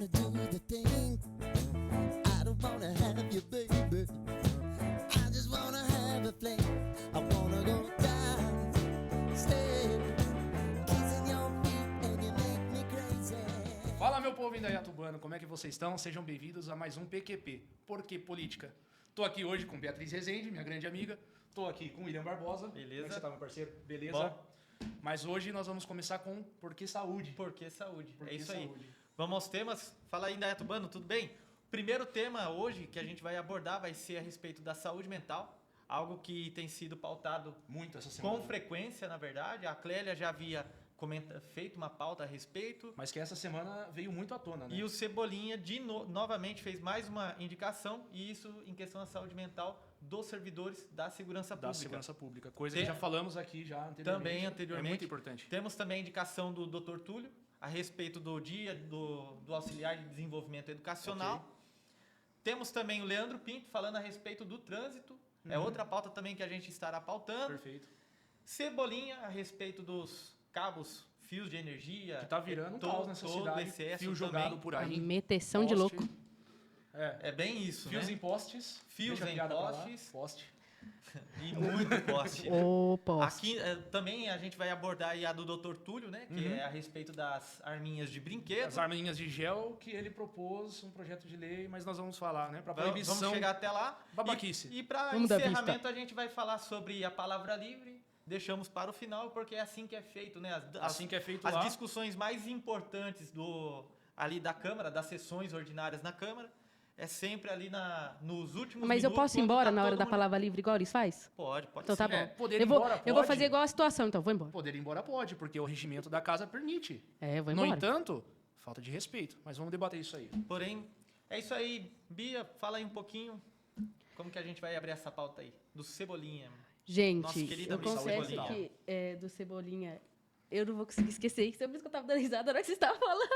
wanna do the thing. I don't wanna have you, baby. I just wanna have a fling. I wanna go down, stay, kissing your feet and you make me crazy. Fala, meu povo indaiatubano, como é que vocês estão? Sejam bem-vindos a mais um PQP, Por que Política? Tô aqui hoje com Beatriz Rezende, minha grande amiga. Tô aqui com William Barbosa. Beleza. Como é que você tá, meu parceiro? Beleza? Bom. Mas hoje nós vamos começar com Por que Saúde? Por que saúde? Por É que isso saúde? aí. Vamos aos temas. Fala aí, Indaiatubano, tudo bem? O primeiro tema hoje que a gente vai abordar vai ser a respeito da saúde mental. Algo que tem sido pautado Muito essa semana. com frequência, na verdade. A Clélia já havia feito uma pauta a respeito. Mas que essa semana veio muito à tona, né? E o Cebolinha novamente fez mais uma indicação, e isso em questão da saúde mental dos servidores da segurança Da pública. segurança pública. Coisa que já falamos aqui já anteriormente. Também anteriormente. É muito importante. Temos também a indicação do Dr. Túlio a respeito do dia do auxiliar de desenvolvimento educacional. Ok. Temos também o Leandro Pinto falando a respeito do trânsito. É outra pauta também que a gente estará pautando. Perfeito. Cebolinha a respeito dos cabos, fios de energia. Que tá virando um caos nessa todo cidade. excesso Fio jogado também. por A aí. meteção de Poste. louco. É bem isso, Fios né? em postes. Fios Deixa a em piada pra lá. postes. Poste. E muito poste. Ô, poste. Aqui também a gente vai abordar aí a do Dr. Túlio, né? Que é a respeito das arminhas de brinquedo. As arminhas de gel que ele propôs, um projeto de lei, mas nós vamos falar, né? Para Vamos proibição. chegar até lá. Babaquice. E para Vamos dar encerramento vista. a gente vai falar sobre a palavra livre. Deixamos para o final porque é assim que é feito, né? Assim que é feito as lá. discussões mais importantes ali da Câmara, das sessões ordinárias na Câmara, é sempre ali nos últimos Mas eu minutos, posso ir quando embora tá na hora todo da mundo- palavra livre igual eles faz? Pode Então tá sim. bom. É, poder ir eu vou, embora, eu vou pode? fazer igual a situação, então vou embora. Poder ir embora pode, porque o regimento da casa permite. É, eu vou No embora. entanto, falta de respeito. Mas vamos debater isso aí. Porém, é isso aí. Bia, fala aí um pouquinho como que a gente vai abrir essa pauta aí. Do Cebolinha. Nosso Gente, querido eu amigo confesso Cebolinha. que do Cebolinha, eu não vou conseguir esquecer isso. É por isso que eu tava dando risada na hora que você estava falando.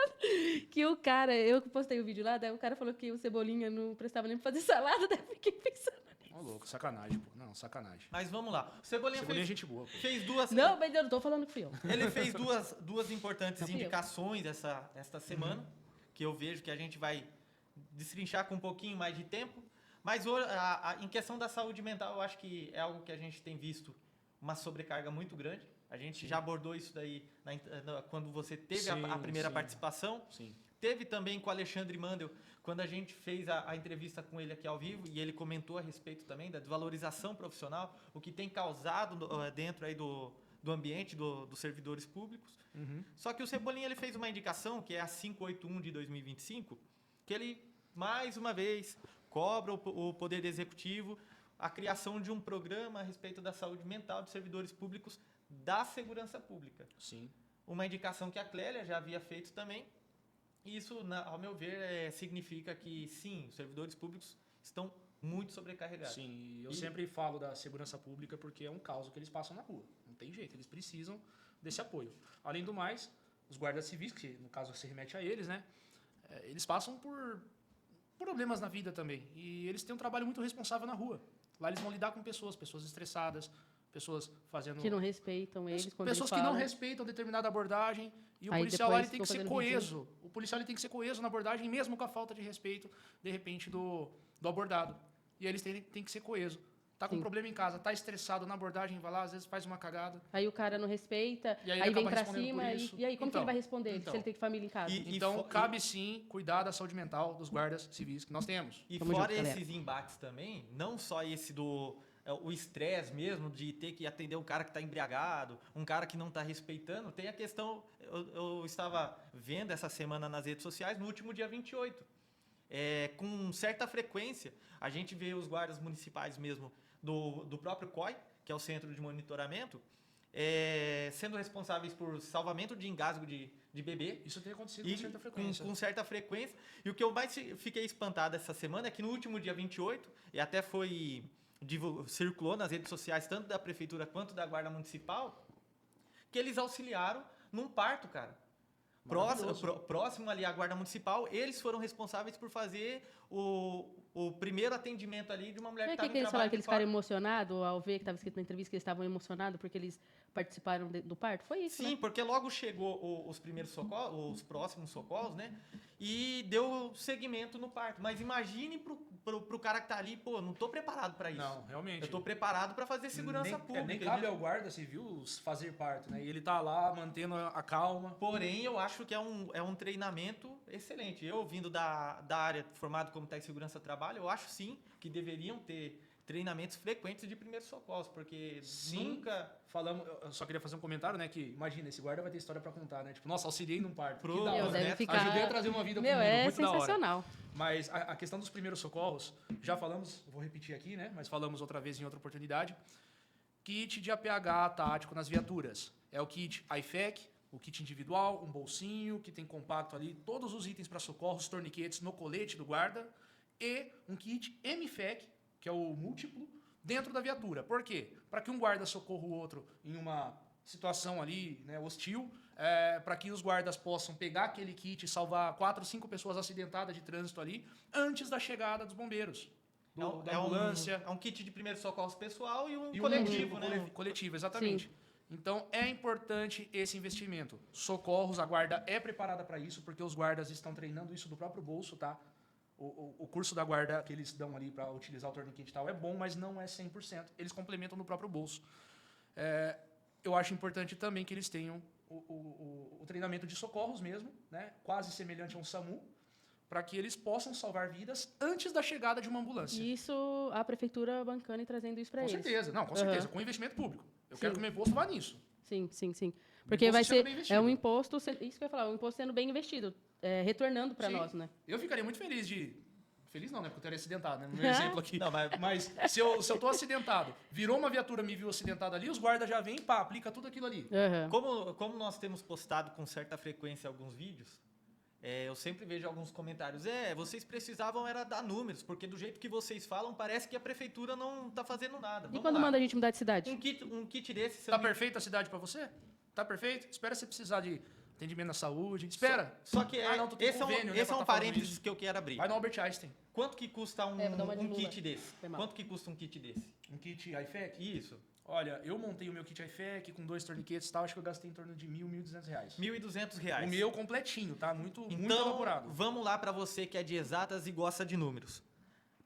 Que o cara, eu postei o vídeo lá, daí o cara falou que o Cebolinha não prestava nem pra fazer salada, daí eu fiquei pensando. Ô, louco, sacanagem, pô. Não, sacanagem. Mas vamos lá. O Cebolinha, Cebolinha é gente boa, pô. fez duas... Não, mas eu não tô falando que fui eu. Ele fez duas importantes Não fui eu. indicações esta semana, que eu vejo que a gente vai destrinchar com um pouquinho mais de tempo. Mas em questão da saúde mental, eu acho que é algo que a gente tem visto uma sobrecarga muito grande. A gente já abordou isso daí quando você teve a primeira Sim. participação. Sim. Teve também com o Alexandre Mandel, quando a gente fez a entrevista com ele aqui ao vivo, e ele comentou a respeito também da desvalorização profissional, o que tem causado dentro aí do ambiente dos servidores públicos. Só que o Cebolinha ele fez uma indicação, que é a 581 de 2025, que ele, mais uma vez, cobra o Poder Executivo a criação de um programa a respeito da saúde mental de servidores públicos da segurança pública. Sim. Uma indicação que a Clélia já havia feito também. E isso, ao meu ver, significa que, sim, os servidores públicos estão muito sobrecarregados. Sim, e eu sempre falo da segurança pública porque é um caos que eles passam na rua. Não tem jeito, eles precisam desse apoio. Além do mais, os guardas civis, que no caso se remete a eles, né? Eles passam por problemas na vida também. E eles têm um trabalho muito responsável na rua. Lá eles vão lidar com pessoas estressadas, pessoas fazendo... Que não respeitam eles quando pessoas eles que não falam. respeitam determinada abordagem e o Aí policial lá ele depois tem que ser ficam fazendo coeso. O policial ele tem que ser coeso na abordagem, mesmo com a falta de respeito, de repente, do abordado. E eles têm que ser coeso. Tá com Sim. problema em casa, tá estressado na abordagem, vai lá, às vezes faz uma cagada. Aí o cara não respeita, E aí aí ele vem acaba pra respondendo cima, por isso. e aí como que Então, ele vai responder então. se ele tem família em casa? E Então, fo- cabe sim cuidar da saúde mental dos guardas civis que nós temos. E Tamo fora junto, galera. esses embates também, não só esse o estresse mesmo de ter que atender um cara que está embriagado, um cara que não está respeitando, tem a questão, eu estava vendo essa semana nas redes sociais, no último dia 28, com certa frequência, a gente vê os guardas municipais mesmo do próprio COI, que é o Centro de Monitoramento, sendo responsáveis por salvamento de engasgo de bebê, Isso tem acontecido e com certa frequência. com certa frequência. E o que eu mais fiquei espantado essa semana é que no último dia 28, e até circulou nas redes sociais, tanto da Prefeitura quanto da Guarda Municipal, que eles auxiliaram num parto, cara. Próximo ali à Guarda Municipal, eles foram responsáveis por fazer o primeiro atendimento ali de uma mulher Não que é estava que em eles trabalho falaram que de eles ficaram parto. emocionados ao ver que estava escrito na entrevista que eles estavam emocionados porque eles participaram do parto? Foi isso, Sim, né? porque logo chegou os primeiros socorros, os próximos socorros, né? E deu seguimento no parto. Mas imagine pro cara que tá ali, pô, não tô preparado para isso. Não, realmente. Eu tô preparado para fazer segurança pública. Nem e cabe mesmo- ao guarda civil fazer parto, né? E ele tá lá mantendo a calma. Porém, eu acho que é um treinamento excelente. Eu, vindo da área formado como técnico de segurança do trabalho, eu acho sim que deveriam ter treinamentos frequentes de primeiros socorros, porque Sim. nunca... Eu só queria fazer um comentário, né? Que imagina, esse guarda vai ter história pra contar, né? Tipo, nossa, auxiliei num parto. Pro- Que da Meu, hora. deve ficar- Ajudei a trazer uma vida pro Meu, mundo, é muito da hora. sensacional. Mas a questão dos primeiros socorros, já falamos, vou repetir aqui, né? Mas falamos outra vez em outra oportunidade. Kit de APH tático nas viaturas. É o kit IFEC, o kit individual, um bolsinho que tem compacto ali, todos os itens para socorros, torniquetes no colete do guarda e um kit MFEC, que é o múltiplo, dentro da viatura. Por quê? Para que um guarda socorra o outro em uma situação ali, né, hostil, para que os guardas possam pegar aquele kit e salvar 4 ou 5 pessoas acidentadas de trânsito ali antes da chegada dos bombeiros, da ambulância. É um kit de primeiros socorros pessoal e um E coletivo, né? Coletivo, exatamente. Então, é importante esse investimento. Socorros, a guarda é preparada para isso, porque os guardas estão treinando isso do próprio bolso, tá? O curso da guarda que eles dão ali para utilizar o torniquete e tal é bom, mas não é 100%. Eles complementam no próprio bolso. Eu acho importante também que eles tenham o treinamento de socorros mesmo, né? Quase semelhante a um SAMU, para que eles possam salvar vidas antes da chegada de uma ambulância. E isso, a prefeitura bancando e trazendo isso para Com eles. certeza, não, com Aham. certeza, com investimento público. Eu Sim. quero que o meu imposto vá nisso. Sim, sim, sim. Porque imposto vai sendo ser bem investido. um imposto, isso que eu ia falar, um imposto sendo bem investido, retornando para Sim. nós, né? Eu ficaria muito feliz de... Feliz não, né? Porque eu teria acidentado, né? No meu exemplo aqui. Não, Mas se eu tô acidentado, virou uma viatura, me viu acidentado ali, os guardas já vêm, pá, aplica tudo aquilo ali. Aham. Como nós temos postado com certa frequência alguns vídeos, eu sempre vejo alguns comentários. Vocês precisavam era dar números, porque do jeito que vocês falam, parece que a prefeitura não tá fazendo nada. E Vamos quando lá. manda a gente mudar de cidade? Um kit desse... se eu Tá não me- perfeita a cidade pra você? Tá perfeito? Espera você precisar de atendimento na saúde. Espera. Só que não, tu tem esse convênio, né, esse pra é um tá falando parênteses isso. que eu quero abrir. Vai no Albert Einstein. Quanto que custa vou dar uma de um Lula. kit desse? Foi mal. Quanto que custa um kit desse? Um kit IFEC? Isso. Olha, eu montei o meu kit IFEC com 2 torniquetes e tal, acho que eu gastei em torno de R$ 1.200. R$ 1.200. O meu completinho, tá? Muito Então, elaborado. vamos lá para você que é de exatas e gosta de números.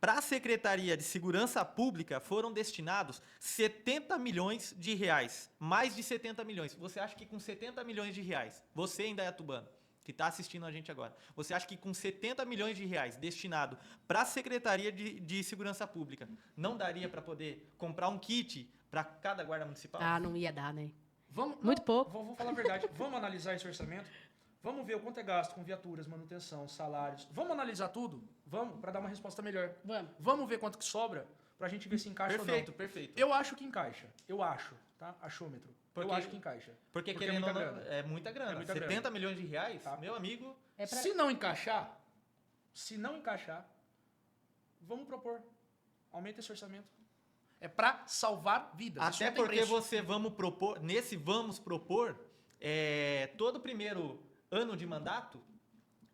Para a Secretaria de Segurança Pública foram destinados 70 milhões de reais. Mais de 70 milhões. Você acha que com 70 milhões de reais, você em Indaiatuba, que está assistindo a gente agora, você acha que com 70 milhões de reais destinado para a Secretaria de Segurança Pública, não daria para poder comprar um kit para cada guarda municipal? Ah, não ia dar, né? Muito pouco. Vou falar a verdade. Vamos analisar esse orçamento? Vamos ver o quanto é gasto com viaturas, manutenção, salários. Vamos analisar tudo? Vamos, para dar uma resposta melhor. Vamos. Vamos ver quanto que sobra pra gente ver se encaixa Perfeito, ou não. perfeito. Eu acho que encaixa. Eu acho, tá? Achômetro. Porque- Eu acho que encaixa. Porque é querendo muita ou não, grana. é muita grana. É muita 70 grana. milhões de reais, Tá. meu amigo... É pra... Se não encaixar, vamos propor. Aumenta esse orçamento. É pra salvar vidas. Isso Até não tem porque preço. vamos propor, todo primeiro ano de mandato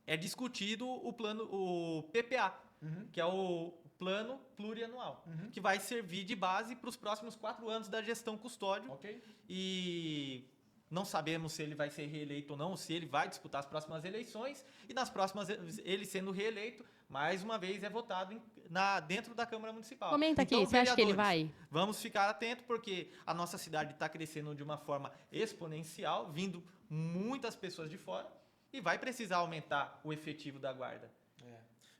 é discutido o PPA, Uhum. que é o Plano Plurianual, Uhum. que vai servir de base para os próximos 4 anos da gestão custódio. Ok? E não sabemos se ele vai ser reeleito ou não, ou se ele vai disputar as próximas eleições. E nas próximas, ele sendo reeleito, mais uma vez é votado dentro da Câmara Municipal. Comenta aqui, Então, você acha que ele vereadores, vai? Vamos ficar atentos, porque a nossa cidade está crescendo de uma forma exponencial, vindo muitas pessoas de fora, e vai precisar aumentar o efetivo da guarda.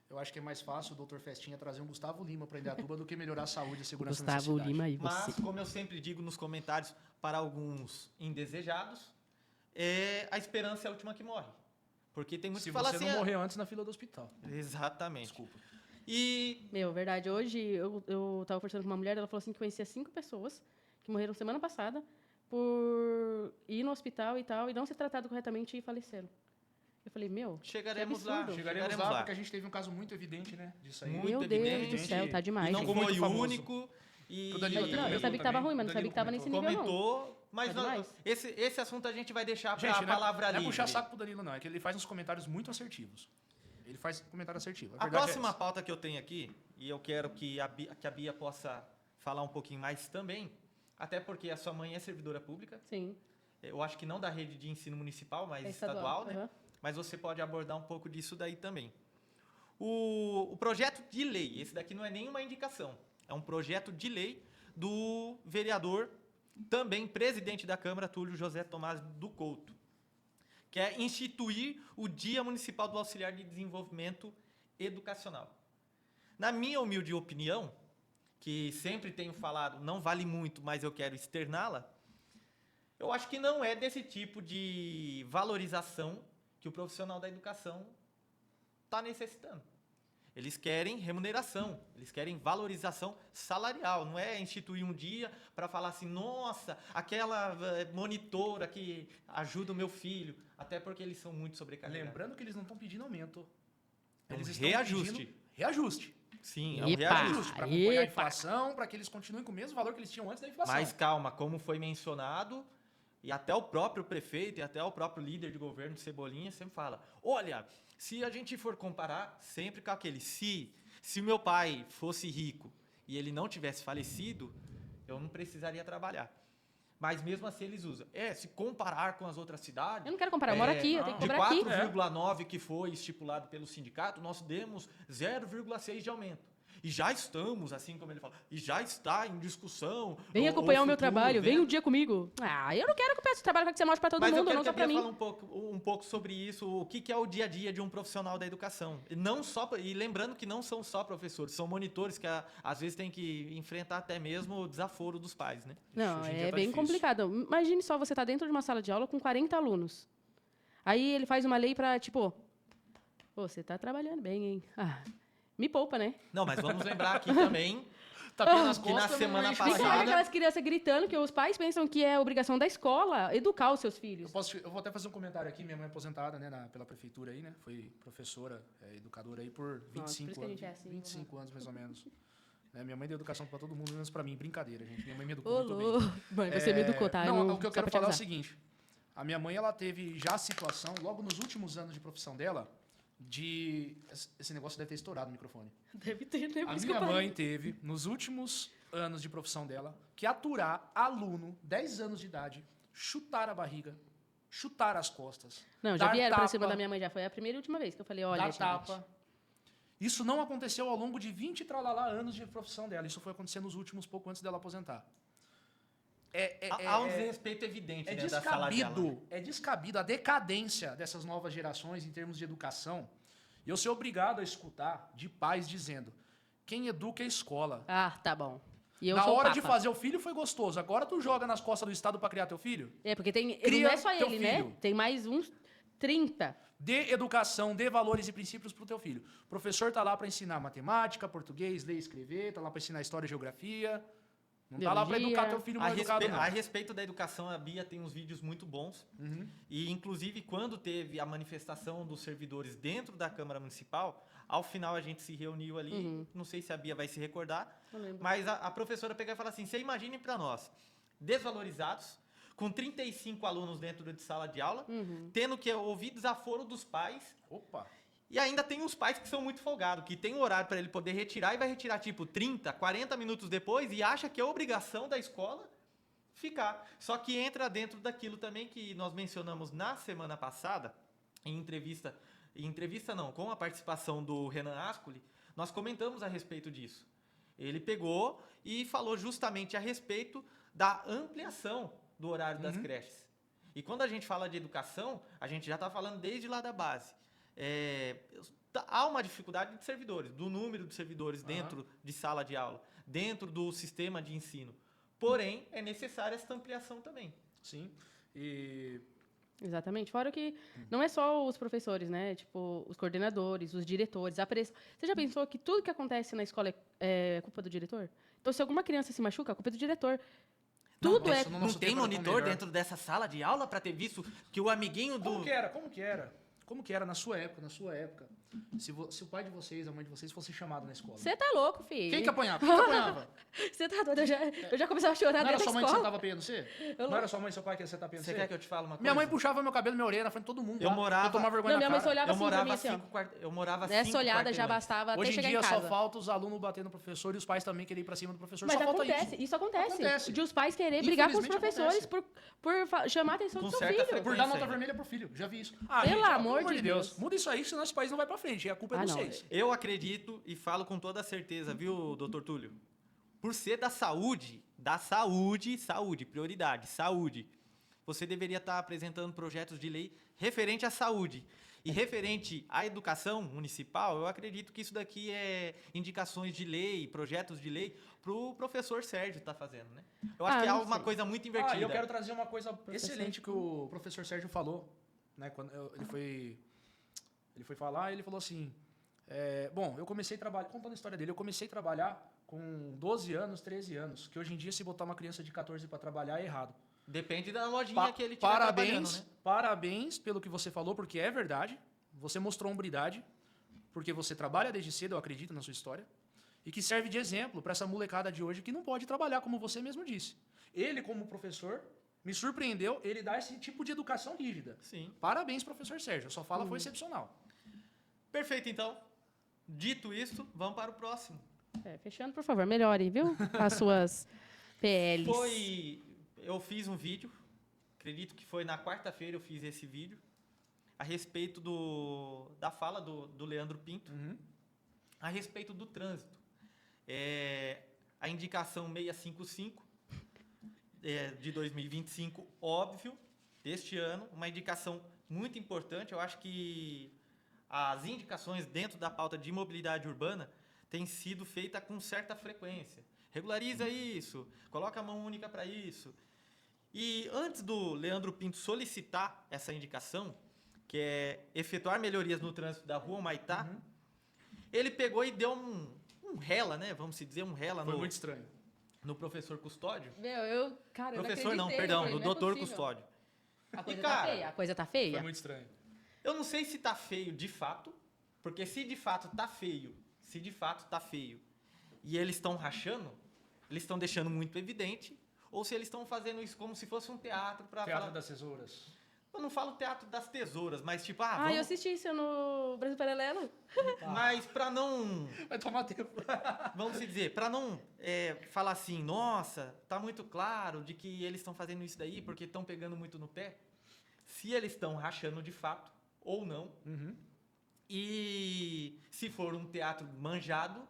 Eu acho que é mais fácil o Dr. Festinha trazer um Gustavo Lima para Indaiatuba do que melhorar a saúde e a segurança nessa Gustavo cidade. Lima e Mas, você. como eu sempre digo nos comentários, para alguns indesejados, a esperança é a última que morre. Porque tem muitos Se que falam você assim... não morreu antes na fila do hospital. Exatamente. Desculpa. E Meu, verdade. Hoje eu tava conversando com uma mulher, ela falou assim que conhecia 5 pessoas que morreram semana passada por ir no hospital e tal, e não ser tratado corretamente e faleceram. Eu falei, meu, chegaremos que lá. absurdo. Chegaremos lá porque a gente teve um caso muito evidente, né? Disso aí. Muito meu Deus evidente. do céu, tá E demais. não Ficou gente. foi muito o famoso. único. E O Danilo Não, eu comentou sabia que tava também. ruim, mas não sabia que tava nesse nível, não. comentou, mas Tá demais. esse assunto a gente vai deixar para Gente, a palavra não é livre. puxar saco pro Danilo, não. É que ele faz uns comentários muito assertivos. Ele faz comentário assertivo. A verdade é próxima essa. pauta que eu tenho aqui, e eu quero que a Bia possa falar um pouquinho mais também, Até porque a sua mãe é servidora pública. Sim. Eu acho que não da rede de ensino municipal, mas É estadual, né? aham. Mas você pode abordar um pouco disso daí também. O projeto de lei, esse daqui não é nenhuma indicação, é um projeto de lei do vereador, também presidente da Câmara, Túlio José Tomás do Couto, que é instituir o Dia Municipal do Auxiliar de Desenvolvimento Educacional. Na minha humilde opinião, que sempre tenho falado, não vale muito, mas eu quero externá-la, eu acho que não é desse tipo de valorização que o profissional da educação está necessitando. Eles querem remuneração, eles querem valorização salarial, não é instituir um dia para falar assim, nossa, aquela monitora que ajuda o meu filho, até porque eles são muito sobrecarregados. Lembrando que eles não estão pedindo aumento. É um Eles estão reajuste. pedindo reajuste. Sim, é um Epa! reajuste. Reajuste para acompanhar a Epa! inflação, para que eles continuem com o mesmo valor que eles tinham antes da inflação. Mas calma, como foi mencionado, e até o próprio prefeito e até o próprio líder de governo, Cebolinha, sempre fala, olha, se a gente for comparar, sempre com aquele, se meu pai fosse rico e ele não tivesse falecido, eu não precisaria trabalhar. Mas mesmo assim eles usam. Se comparar com as outras cidades... Eu não quero comparar, eu moro aqui, eu tenho que de cobrar aqui. 4,9 que foi estipulado pelo sindicato, nós demos 0,6 de aumento. E já estamos, assim como ele fala, e já está em discussão. Vem acompanhar o meu futuro, trabalho, vem um dia comigo. Ah, eu não quero acompanhar esse trabalho que você mostra pra todo Mas eu mundo, quero não que só a pra Bia mim. fale um pouco sobre isso, o que é o dia a dia de um profissional da educação. E não só, e lembrando que não são só professores, são monitores que às vezes têm que enfrentar até mesmo o desaforo dos pais, né? Não, Hoje em dia é tá bem difícil. complicado. Imagine só, você tá dentro de uma sala de aula com 40 alunos. Aí ele faz uma lei pra, tipo, pô, você tá trabalhando bem, hein? Ah, me poupa, né? Não, mas vamos lembrar aqui também Tapinha nas que na costas, não semana enche o Fica passada- saco. aquelas crianças gritando que os pais pensam que é obrigação da escola educar os seus filhos. Eu vou até fazer um comentário aqui. Minha mãe é aposentada, né, pela prefeitura aí, né? Foi professora, educadora aí por 25 por isso que a anos. gente é assim, 25 anos, mais ou menos. Né, minha mãe deu educação pra todo mundo, menos pra mim. Brincadeira, gente. Minha mãe me educou Ô, muito bem. louco. Mãe, você me educou, tá? Não, o que eu só quero pra te falar é o avisar. seguinte. A minha mãe, ela teve já a situação, logo nos últimos anos de profissão dela, de... Esse negócio deve ter estourado o microfone. Deve ter, né? Por A isso que eu minha parei. mãe teve, nos últimos anos de profissão dela, que aturar aluno, 10 anos de idade, chutar a barriga, chutar as costas. Não, já dar vieram pra tapa, cima da minha mãe, já foi a primeira e última vez que eu falei, olha, dar gente, tapa. Isso não aconteceu ao longo de 20 tralalá anos de profissão dela. Isso foi acontecer nos últimos, pouco antes dela aposentar. Há um desrespeito evidente dentro da sala de aula. É descabido a decadência dessas novas gerações em termos de educação. E eu ser obrigado a escutar de pais dizendo: quem educa é a escola. Ah, tá bom. E eu Na sou hora papa. de fazer o filho foi gostoso. Agora tu joga nas costas do Estado pra criar teu filho? É, porque tem, ele Cria não é só teu ele, né? filho. Tem mais uns 30. Dê educação, dê valores e princípios pro teu filho. O professor tá lá pra ensinar matemática, português, ler e escrever, tá lá pra ensinar história e geografia. Não tá lá pra Biologia. educar teu filho mal educado, não. A respeito da educação, a Bia tem uns vídeos muito bons. E, inclusive, quando teve a manifestação dos servidores dentro da Câmara Municipal, ao final a gente se reuniu ali. Não sei se a Bia vai se recordar. Não lembro. Mas a professora pegou e falou assim, você imagine para nós, desvalorizados, com 35 alunos dentro de sala de aula, tendo que ouvir desaforo dos pais. Opa! E ainda tem os pais que são muito folgados, que tem um horário para ele poder retirar e vai retirar tipo 30, 40 minutos depois e acha que é obrigação da escola ficar. Só que entra dentro daquilo também que nós mencionamos na semana passada, com a participação do Renan Ascoli, nós comentamos a respeito disso. Ele pegou e falou justamente a respeito da ampliação do horário das creches. E quando a gente fala de educação, a gente já está falando desde lá da base. Há uma dificuldade de servidores, do número de servidores dentro de sala de aula, dentro do sistema de ensino. Porém, é necessária essa ampliação também. Sim. E Exatamente. Fora que não é só os professores, né? Tipo, os coordenadores, os diretores. Você já pensou que tudo que acontece na escola é culpa do diretor? Então, se alguma criança se machuca, a culpa é do diretor. Tudo nossa, é... no Não nosso tem tempo era tão monitor melhor. dentro dessa sala de aula para ter visto que o amiguinho do... Como que era? como que era na sua época, se o pai de vocês, a mãe de vocês fosse chamado na escola? Você tá louco, filho. Quem que apanhava? Quem que apanhava? Você tá doido? Eu já começava a chorar Não era dentro sua da mãe que escola. sentava apanhando você? Não era sua mãe e seu pai que sentava apanhando Você você? quer que eu te fale uma coisa? Minha mãe puxava meu cabelo, minha orelha na frente de todo mundo. Eu lá, morava- Eu tomava vergonha Não, minha na mãe só cara. olhava Eu assim pra morava mim, assim, ó. eu morava Essa 5 olhada já quarteirões. bastava até Hoje em chegar dia em só casa. falta os alunos bater no professor e os pais também querem ir pra cima do professor. Mas só falta acontece, isso. isso acontece. Acontece. De os pais querer brigar com os Infelizmente professores acontece. por chamar a atenção Com do seu certa filho. frequência. Por dar nota aí. vermelha pro filho. Já vi isso. Pelo amor de Deus. Muda isso aí, senão esse país não vai pra frente. E a culpa é Ah, de não. vocês. Eu acredito e falo com toda certeza, viu, doutor Túlio? Por ser da saúde, prioridade, saúde, você deveria estar apresentando projetos de lei referente à saúde. E referente à educação municipal, eu acredito que isso daqui é indicações de lei, projetos de lei, para o professor Sérgio estar fazendo, né? Eu acho que é não uma sei. coisa muito invertida. E eu quero trazer uma coisa excelente que o professor Sérgio falou, né? Quando ele foi falar, ele falou assim: bom, eu comecei a trabalhar, contando a história dele, eu comecei a trabalhar com 12 anos, 13 anos, que hoje em dia se botar uma criança de 14 para trabalhar é errado. Depende da lojinha que ele estiver trabalhando, né? Parabéns pelo que você falou, porque é verdade. Você mostrou hombridade, porque você trabalha desde cedo, eu acredito na sua história, e que serve de exemplo para essa molecada de hoje que não pode trabalhar, como você mesmo disse. Ele, como professor, me surpreendeu, ele dá esse tipo de educação rígida. Sim. Parabéns, professor Sérgio. A sua fala foi excepcional. Perfeito, então. Dito isso, vamos para o próximo. Fechando, por favor, melhore, viu? As suas PLs. Eu fiz um vídeo, acredito que foi na quarta-feira eu fiz esse vídeo, a respeito da fala do Leandro Pinto, a respeito do trânsito. A indicação 655 de 2025, óbvio, deste ano, uma indicação muito importante. Eu acho que as indicações dentro da pauta de mobilidade urbana têm sido feitas com certa frequência. Regulariza isso, coloca a mão única para isso. E antes do Leandro Pinto solicitar essa indicação, que é efetuar melhorias no trânsito da rua Humaitá, ele pegou e deu um rela, né? Vamos dizer, um rela Foi muito estranho. no professor Custódio. Cara, Professor eu não, acreditei, perdão, eu falei, no não é doutor possível. Custódio. A coisa cara, tá feia, a coisa tá Foi feia. muito estranho. Eu não sei se tá feio de fato, porque se de fato tá feio, e eles estão rachando, eles estão deixando muito evidente, ou se eles estão fazendo isso como se fosse um teatro para Teatro falar... das Tesouras. Eu não falo teatro das tesouras, mas tipo, Eu vamos... assisti isso no Brasil Paralelo. Mas para não... Vai tomar tempo. Vamos se dizer, para não falar assim, nossa, tá muito claro de que eles estão fazendo isso daí porque estão pegando muito no pé. Se eles estão rachando de fato ou não, e se for um teatro manjado,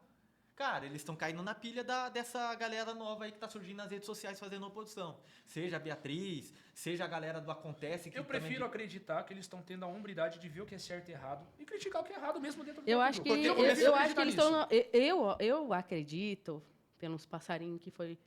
cara, eles estão caindo na pilha dessa galera nova aí que tá surgindo nas redes sociais fazendo oposição. Seja a Beatriz, seja a galera do Acontece. Que Eu também- prefiro acreditar que eles estão tendo a hombridade de ver o que é certo e errado e criticar o que é errado mesmo dentro do Eu próprio acho que, grupo. Porque Eu eu prefiro eu acho que eles acreditar estão. Eu acredito, pelos passarinhos que foi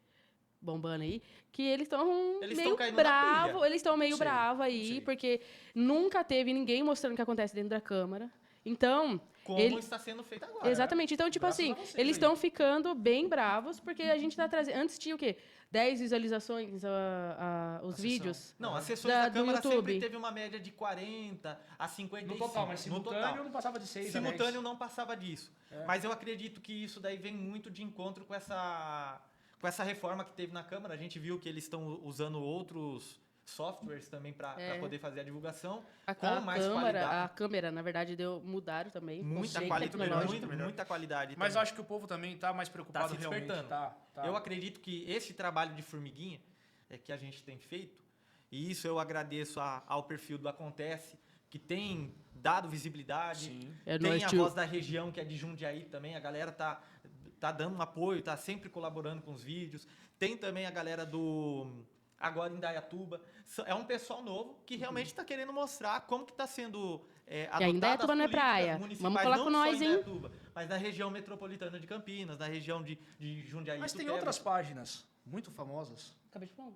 bombando aí, que eles estão Eles meio tão caindo na bravos. pilha. Eles estão meio Sei, bravos aí, sei. porque nunca teve ninguém mostrando o que acontece dentro da Câmara. Então. Como ele- está sendo feito agora. Exatamente. Então, tipo Graças assim, a vocês eles aí. estão ficando bem bravos, porque a gente tá trazendo. Antes tinha o quê? 10 visualizações os A sessão. vídeos. Não, as sessões Da- da do Câmara sempre YouTube. teve uma média de 40 a 55. No total, mas no simultâneo total. não passava de 6 a 10. Simultâneo não passava disso. É. Mas eu acredito que isso daí vem muito de encontro com essa reforma que teve na Câmara. A gente viu que eles estão usando outros softwares também para poder fazer a divulgação com mais qualidade. A câmera, na verdade, mudaram também. Muita bem qualidade, tecnológico. muita qualidade. Mas eu também. acho que o povo também tá mais preocupado se realmente. despertando. Tá. Eu acredito que esse trabalho de formiguinha que a gente tem feito, e isso eu agradeço ao perfil do Acontece, que tem dado visibilidade. Sim. É Tem nóis, a tio. Voz da Região, que é de Jundiaí também. A galera tá dando um apoio, tá sempre colaborando com os vídeos. Tem também a galera do Agora Indaiatuba. É um pessoal novo que realmente está querendo mostrar como que está sendo adotada ainda Indaiatuba não é praia. Vamos colar com nós, hein? Mas na região metropolitana de Campinas, na região de Jundiaí. Mas tem Itupeva. outras páginas muito famosas. Acabei de falar.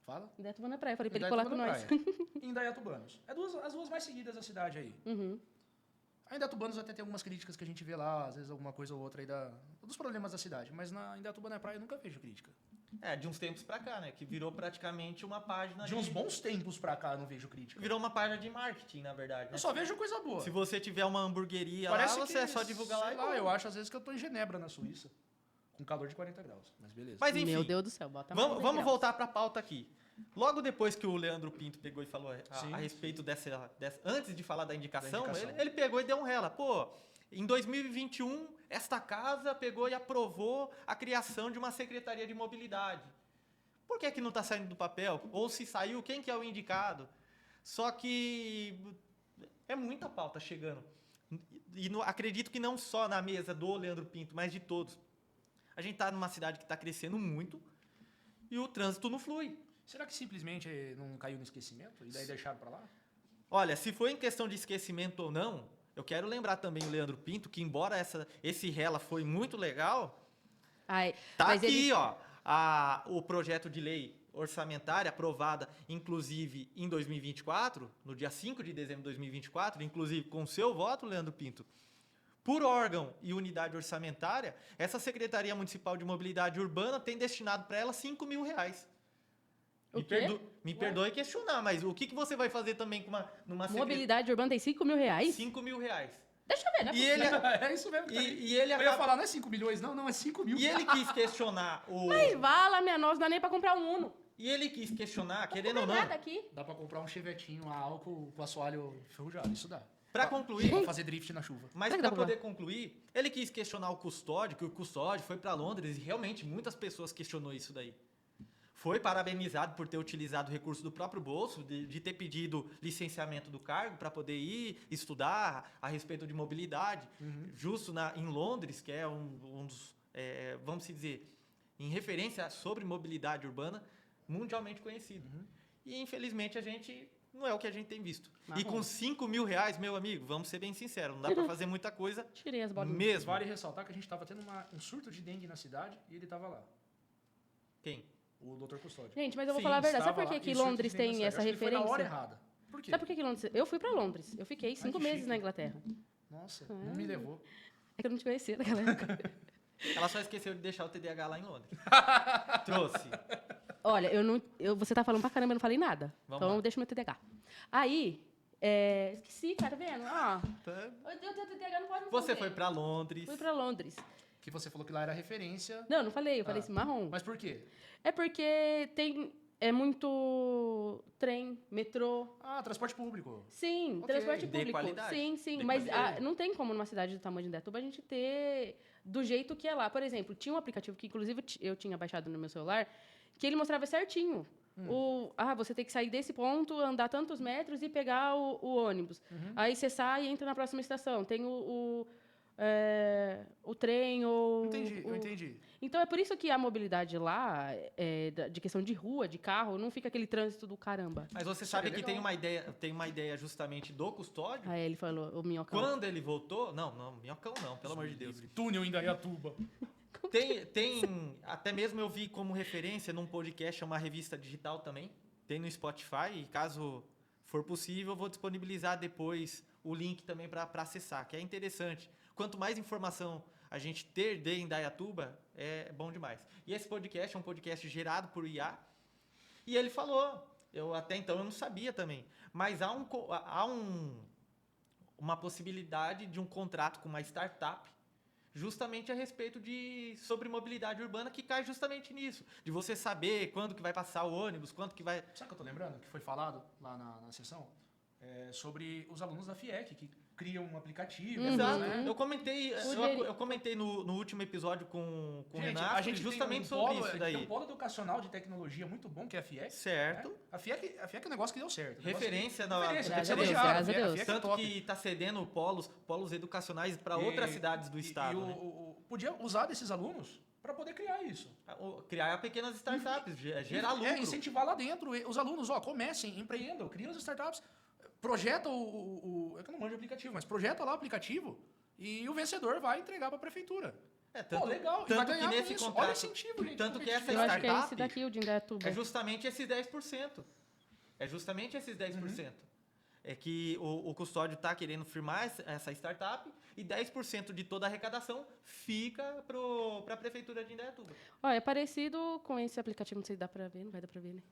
Fala. Indaiatuba na praia. Falei pra ele colar com nós. Indaiatubanos. As duas mais seguidas da cidade aí. Uhum. A Indaiatubanos até tem algumas críticas que a gente vê lá, às vezes alguma coisa ou outra aí dos problemas da cidade. Mas na Indaiatuba na praia eu nunca vejo crítica. De uns tempos pra cá, né? Que virou praticamente uma página De uns bons tempos pra cá eu não vejo crítica. Virou uma página de marketing, na verdade. Né? Eu só vejo coisa boa. Se você tiver uma hamburgueria Parece lá, que você é só divulgar lá. sei lá, eu acho às vezes que eu tô em Genebra, na Suíça. Com calor de 40 graus. Mas beleza. Mas enfim, Meu Deus do céu, bota mais vamos degraus. voltar pra pauta aqui. Logo depois que o Leandro Pinto pegou e falou Sim. a respeito dessa... Antes de falar da indicação, Da indicação. Ele pegou e deu um rela. Pô, em 2021, esta casa pegou e aprovou a criação de uma Secretaria de Mobilidade. Por que que não está saindo do papel? Ou se saiu, quem que é o indicado? Só que é muita pauta chegando. E acredito que não só na mesa do Leandro Pinto, mas de todos. A gente está numa cidade que está crescendo muito e o trânsito não flui. Será que simplesmente não caiu no esquecimento? E daí deixaram pra lá? Olha, se foi em questão de esquecimento ou não, eu quero lembrar também o Leandro Pinto, que embora esse rela foi muito legal, Ai, tá mas aqui, ele- ó, o projeto de lei orçamentária aprovada, inclusive, em 2024, no dia 5 de dezembro de 2024, inclusive com seu voto, Leandro Pinto, por órgão e unidade orçamentária, essa Secretaria Municipal de Mobilidade Urbana tem destinado para ela R$5 mil. O quê? Me perdoe questionar, mas o que você vai fazer também com numa Mobilidade urbana tem 5 mil reais? R$5 mil. Deixa eu ver, né? E ele, É isso mesmo. e ele Eu ia acaba- falar, não é 5 milhões, não, é 5 mil. e ele quis questionar o... Mas vala, minha nossa, não dá nem pra comprar um Uno. E ele quis questionar, Não querendo comprei ou não, nada aqui. Dá pra comprar um chevetinho a álcool com assoalho ferrujado, isso dá. para concluir, Pra fazer drift na chuva. mas Será que para dá pra poder concluir, ele quis questionar o custódio, que o custódio foi para Londres e realmente muitas pessoas questionou isso daí. Foi parabenizado por ter utilizado o recurso do próprio bolso, de ter pedido licenciamento do cargo para poder ir estudar a respeito de mobilidade, justo em Londres, que é um dos, vamos dizer, em referência sobre mobilidade urbana, mundialmente conhecido. E infelizmente não é o que a gente tem visto. Marrom. E com R$5 mil, meu amigo, vamos ser bem sinceros, não dá para fazer muita coisa Tirei as bolinhas. mesmo. Vale ressaltar que a gente tava tendo um surto de dengue na cidade e ele tava lá. Quem? O Dr. Custódio. Gente, mas eu vou Sim, falar a verdade. Sabe Estava por lá, que e que surto de Londres dengue na tem cidade. essa Acho que ele foi na hora referência? errada. Por quê? Sabe por que Londres... Eu fui pra Londres. Eu fiquei 5 que meses chique. na Inglaterra. Nossa, não me levou. É que eu não te conhecia naquela época. Ela só esqueceu de deixar o TDAH lá em Londres. Trouxe. Olha, você tá falando pra caramba, eu não falei nada. Vamos Então lá. deixa o meu TDAH. Aí, esqueci, cara, tá vendo? Eu tenho TDAH, não pode me Você fazer. foi pra Londres. Fui pra Londres. Que você falou que lá era referência. Não, não falei, eu falei assim, marrom. Mas por quê? É porque é muito trem, metrô. Ah, transporte público. Sim, Ok. transporte De público. qualidade. Sim, De mas qualidade. não tem como numa cidade do tamanho de Indaiatuba a gente ter do jeito que é lá. Por exemplo, tinha um aplicativo que inclusive eu tinha baixado no meu celular, que ele mostrava certinho. Você tem que sair desse ponto, andar tantos metros e pegar o ônibus. Aí você sai e entra na próxima estação. Tem o trem ou... Eu entendi. Então, é por isso que a mobilidade lá, de questão de rua, de carro, não fica aquele trânsito do caramba. Mas você Isso sabe é que legal. tem uma ideia justamente do custódio. Aí ele falou, o minhocão. Quando ele voltou... Não, minhocão não, pelo amor de Deus. Túnel em Indaiatuba. Até mesmo eu vi como referência num podcast, uma revista digital também. Tem no Spotify, e caso for possível, eu vou disponibilizar depois o link também para acessar, que é interessante. Quanto mais informação a gente ter de Indaiatuba, é bom demais. E esse podcast é um podcast gerado por IA, e ele falou, até então eu não sabia também, mas há uma possibilidade de um contrato com uma startup justamente a respeito sobre mobilidade urbana, que cai justamente nisso, de você saber quando que vai passar o ônibus, quanto que vai... Sabe o que eu tô lembrando? Que foi falado lá na sessão? Sobre os alunos da FIEC, que criam um aplicativo. Exato. Né? Eu comentei no último episódio com o Gente, Renato a gente justamente tem sobre isso Tem daí. um polo educacional de tecnologia muito bom, que é a FIEC. Certo. Né? A FIEC é um negócio que deu certo. Referência na Referência, Graças a tem que ser Deus, elogiado. graças a Deus. A FIEC é Tanto top. que está cedendo polos educacionais para outras cidades do estado. né? Podia usar desses alunos para poder criar isso. Criar pequenas startups, gerar lucro. Incentivar lá dentro. Os alunos, comecem, empreendam, criem as startups. Projeta é que eu não manjo de aplicativo, mas projeta lá o aplicativo e o vencedor vai entregar para a prefeitura. Legal. E vai tanto que ganhar nesse com isso. contrato, Olha o incentivo, gente. tanto que essa Eu acho que é esse startup daqui, o de Indaiatuba. é justamente esses 10%. É justamente esses 10%. É que o custódio está querendo firmar essa startup e 10% de toda a arrecadação fica para a prefeitura de Indaiatuba. Ó, é parecido com esse aplicativo, não sei se dá pra ver, não vai dar pra ver, né?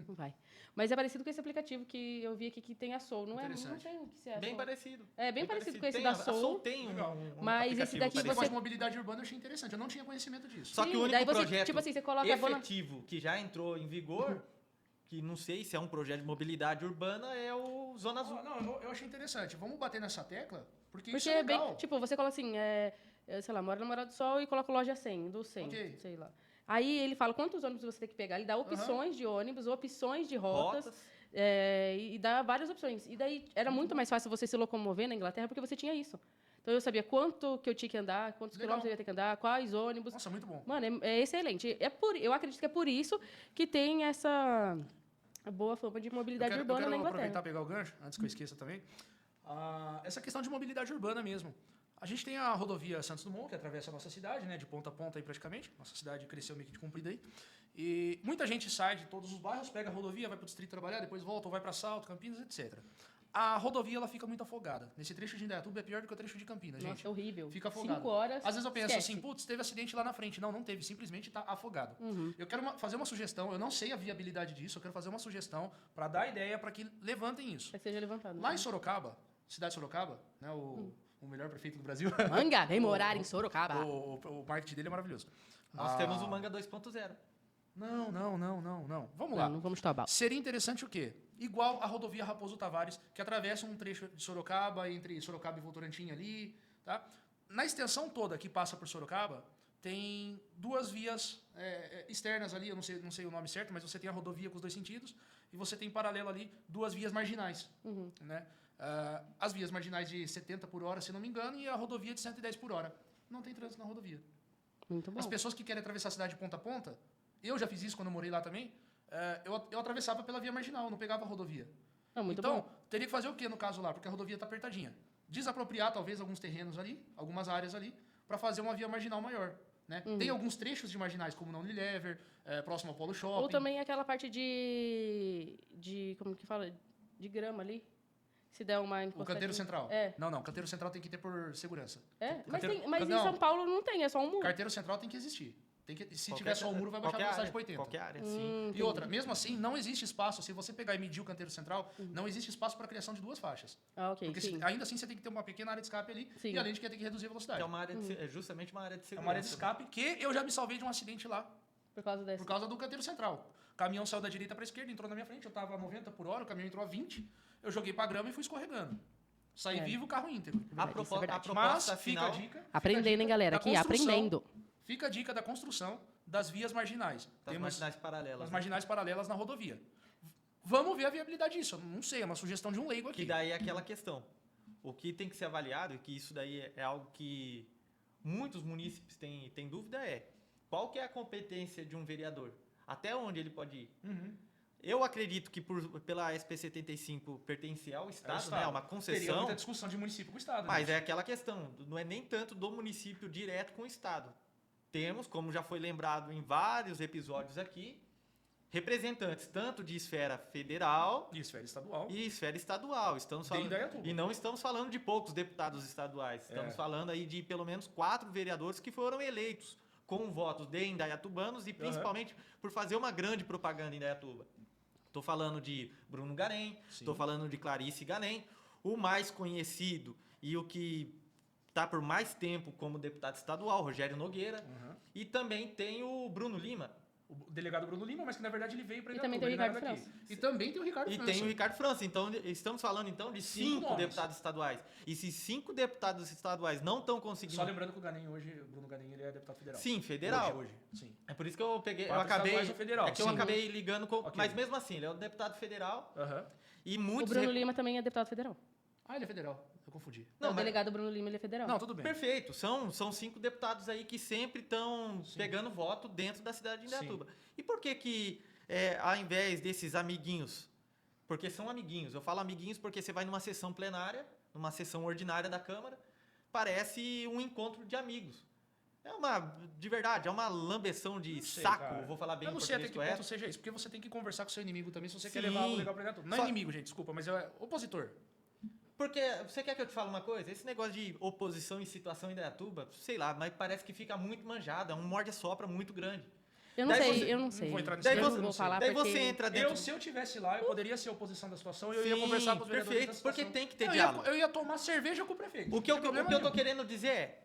Não vai. Mas é parecido com esse aplicativo que eu vi aqui que tem a Soul. Não Interessante. tem o que ser a Bem Soul. parecido. É, bem parecido com esse Tem, da a Soul. Soul tem Legal. Mas esse aplicativo daqui Esse negócio parecido. de mobilidade urbana eu achei interessante. Eu não tinha conhecimento disso. Só que Sim, o único daí você, projeto tipo assim, você coloca a bona- efetivo que já entrou em vigor, que não sei se é um projeto de mobilidade urbana, é o Zona Azul. Não, eu achei interessante. Vamos bater nessa tecla, porque isso Porque é é bem. legal. Tipo, você coloca assim, sei lá, mora no Morado do Sol e coloca loja 100, do 100, Ok. sei lá. Aí ele fala quantos ônibus você tem que pegar. Ele dá opções de ônibus, opções de rotas. E dá várias opções. E daí era muito mais fácil você se locomover na Inglaterra porque você tinha isso. Então eu sabia quanto que eu tinha que andar, quantos Legal. quilômetros eu ia ter que andar, quais ônibus. Nossa, muito bom. Mano, é excelente. Eu acredito que é por isso que tem essa boa fama de mobilidade eu urbana quero na aproveitar Inglaterra. e pegar o gancho, antes que eu esqueça também. Essa questão de mobilidade urbana mesmo. A gente tem a rodovia Santos Dumont, que atravessa a nossa cidade, né, de ponta a ponta aí praticamente. Nossa cidade cresceu meio que de comprida aí. E muita gente sai de todos os bairros, pega a rodovia, vai para o distrito trabalhar, depois volta, ou vai para Salto, Campinas, etc. A rodovia ela fica muito afogada. Nesse trecho de Indaiatuba é pior do que o trecho de Campinas, Nossa, gente. é horrível. Fica afogado. 5 horas. Às vezes eu penso esquece. assim, putz, teve acidente lá na frente. Não, não teve, simplesmente está afogado. Uhum. Eu quero fazer uma sugestão, eu não sei a viabilidade disso, eu quero fazer uma sugestão para dar ideia para que levantem isso. Para que seja levantado. Lá em Sorocaba, cidade de Sorocaba, né, o melhor prefeito do Brasil, Manga, vem morar em Sorocaba. o marketing dele é maravilhoso. Nós temos o Manga 2.0. Não. Vamos Não, lá. não vamos chutar a bala. Seria interessante o quê? Igual a rodovia Raposo Tavares, que atravessa um trecho de Sorocaba, entre Sorocaba e Votorantim ali, tá? Na extensão toda que passa por Sorocaba, tem duas vias externas ali, eu não sei o nome certo, mas você tem a rodovia com os dois sentidos, e você tem paralelo ali duas vias marginais, né? As vias marginais de 70 por hora, se não me engano, e a rodovia de 110 por hora. Não tem trânsito na rodovia. Muito bom. As pessoas que querem atravessar a cidade de ponta a ponta, eu já fiz isso quando eu morei lá também, eu atravessava pela via marginal, eu não pegava a rodovia. Não, muito Então, bom. teria que fazer o quê no caso lá? Porque a rodovia está apertadinha. Desapropriar, talvez, alguns terrenos ali, algumas áreas ali, para fazer uma via marginal maior. Né? Tem alguns trechos de marginais, como na Unilever, próximo ao Polo Shopping. Ou também aquela parte de como que fala? De grama ali. Se der uma O encostadinha. canteiro central. É. Não, canteiro central tem que ter por segurança. Mas em não. São Paulo não tem, é só um muro. Carteiro central tem que existir. Se Qualquer- tiver só o muro, vai baixar a qualquer velocidade área, para 80. Qualquer área, sim. E outra, mesmo assim, não existe espaço. Se você pegar e medir o canteiro central, não existe espaço para a criação de duas faixas. Ah, ok, Porque sim. ainda assim você tem que ter uma pequena área de escape ali. Sim. E além de que tem que reduzir a Que velocidade. é uma área é justamente uma área de É segurança. uma área de escape que eu já me salvei de um acidente lá, Por causa dessa. por causa do canteiro central. O caminhão saiu da direita para a esquerda, entrou na minha frente, eu estava a 90 por hora, o caminhão entrou a 20, eu joguei para grama e fui escorregando. Saí vivo, carro íntegro. A Verdade, isso é proposta, a verdade. Mas proposta fica final... a dica. Aprendendo, hein, galera? da Aqui, construção. aprendendo. Fica a dica da construção das vias marginais. Das marginais paralelas. as né? marginais paralelas na rodovia. Vamos ver a viabilidade disso. Eu não sei, é uma sugestão de um leigo Que aqui. daí é aquela questão. O que tem que ser avaliado, e que isso daí é algo que muitos munícipes têm dúvida, é qual que é a competência de um vereador? Até onde ele pode ir? Eu acredito que pela SP 75 pertence ao Estado, né? É uma Teria concessão. muita discussão de município com o Estado. Mas né? é aquela questão, não é nem tanto do município direto com o Estado. Temos, como já foi lembrado em vários episódios aqui, representantes tanto de esfera federal E esfera estadual. e esfera estadual. Estamos De falando, Indaiatuba. e não estamos falando de poucos deputados estaduais. Estamos falando aí de pelo menos 4 vereadores que foram eleitos com votos de indaiatubanos e principalmente por fazer uma grande propaganda em Indaiatuba. Estou falando de Bruno Garém, estou falando de Clarice Garém, o mais conhecido e o que está por mais tempo como deputado estadual, Rogério Nogueira, e também tem o Bruno Lima. O delegado Bruno Lima, mas que na verdade ele veio para E também tem o Ricardo França. E também tem o Ricardo E França. tem o Ricardo França. Então, estamos falando então de 5 nomes. deputados estaduais. E se 5 deputados estaduais não estão conseguindo... Só lembrando que o Ganem hoje, o Bruno Ganem, ele é deputado federal. Sim, federal. Hoje, sim. É por isso que eu peguei... Eu 4 acabei, estaduais e o federal. é que eu Sim. acabei ligando com... Ok. Mas mesmo assim, ele é um deputado federal Aham. e O muitos... Bruno Lima também é deputado federal. Ah, ele é federal. Eu confundi. Não, o mas- delegado Bruno Lima, ele é federal. Não, tudo bem. Perfeito. São 5 deputados aí que sempre estão pegando voto dentro da cidade de Indaiatuba. E por que ao invés desses amiguinhos, porque são amiguinhos, eu falo amiguinhos porque você vai numa sessão plenária, numa sessão ordinária da Câmara, parece um encontro de amigos. De verdade, é uma lambeção de Não sei, saco, cara. vou falar bem Eu em não sei até português que correto. ponto seja isso, porque você tem que conversar com o seu inimigo também se você quer Sim. levar algo legal pra ele. Não é Só- inimigo, gente, desculpa, mas é opositor. Porque, você quer que eu te fale uma coisa? Esse negócio de oposição em situação em Indaiatuba, sei lá, mas parece que fica muito manjado, é um morde-sopra muito grande. Eu não Daí sei, você- eu não sei. vou entrar nesse Daí mérito, você, eu não sei. falar daí porque você entra dentro... Se eu tivesse lá, eu poderia ser oposição da situação e eu Sim, ia conversar com os vereadores perfeito, da situação. porque tem que ter eu diálogo. eu ia tomar cerveja com o prefeito. O que eu não tem problema tô nenhum. querendo dizer é,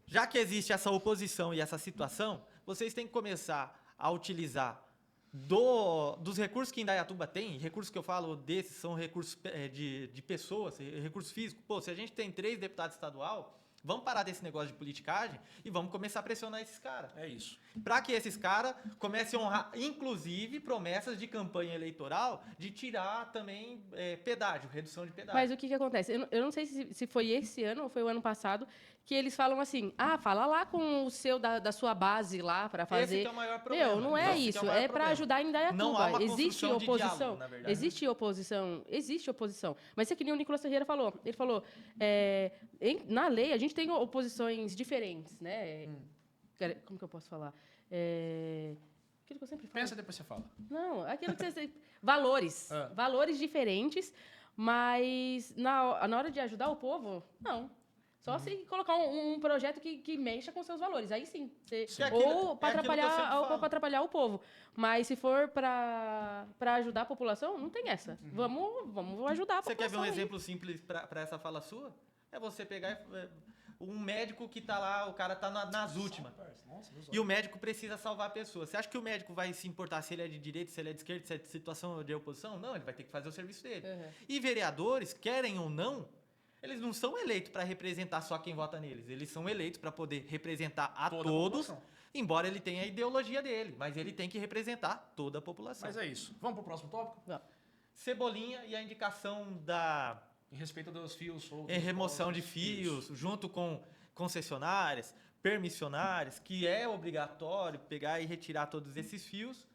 já que existe essa oposição e essa situação, vocês têm que começar a utilizar dos recursos que Indaiatuba tem, recursos que eu falo desses são recursos de pessoas, recursos físicos. Pô, se a gente tem 3 deputados estadual, vamos parar desse negócio de politicagem e vamos começar a pressionar esses caras. É isso. Para que esses caras comecem a honrar, inclusive, promessas de campanha eleitoral de tirar também pedágio, redução de pedágio. Mas o que que acontece? Eu não sei se foi esse ano ou foi o ano passado que eles falam assim, fala lá com o seu da sua base lá para fazer. Esse que é o maior problema. Meu, não é Esse que isso. o maior É para problema. ajudar em Indaiatuba. Não há uma Existe construção de oposição. diálogo, na verdade. Existe oposição. Mas é que nem o Nicolas Ferreira falou. Ele falou, na lei a gente tem oposições diferentes, né? Como que eu posso falar? Aquilo que eu sempre falo. Pensa, depois você fala. Não, aquilo que você... Valores. Ah. Valores diferentes, mas na hora de ajudar o povo, não. Só se colocar um projeto que mexa com seus valores. Aí sim. Ou para atrapalhar o povo. Mas se for para ajudar a população, não tem essa. Vamos ajudar a população. Você quer ver um aí. exemplo simples para essa fala sua? É você pegar um médico que tá lá, o cara tá nas últimas. Nossa, Deus. E o médico precisa salvar a pessoa. Você acha que o médico vai se importar se ele é de direita, se ele é de esquerda, se é de situação de oposição? Não, ele vai ter que fazer o serviço dele. Uhum. E vereadores, querem ou não, eles não são eleitos para representar só quem vota neles. Eles são eleitos para poder representar a Toda a todos, população. embora ele tenha a ideologia dele. Mas ele tem que representar toda a população. Mas é isso. Vamos pro próximo tópico? Cebolinha e a indicação Em respeito dos fios soltos. em remoção de Isso. fios, junto com concessionárias, permissionárias, que é obrigatório pegar e retirar todos esses fios,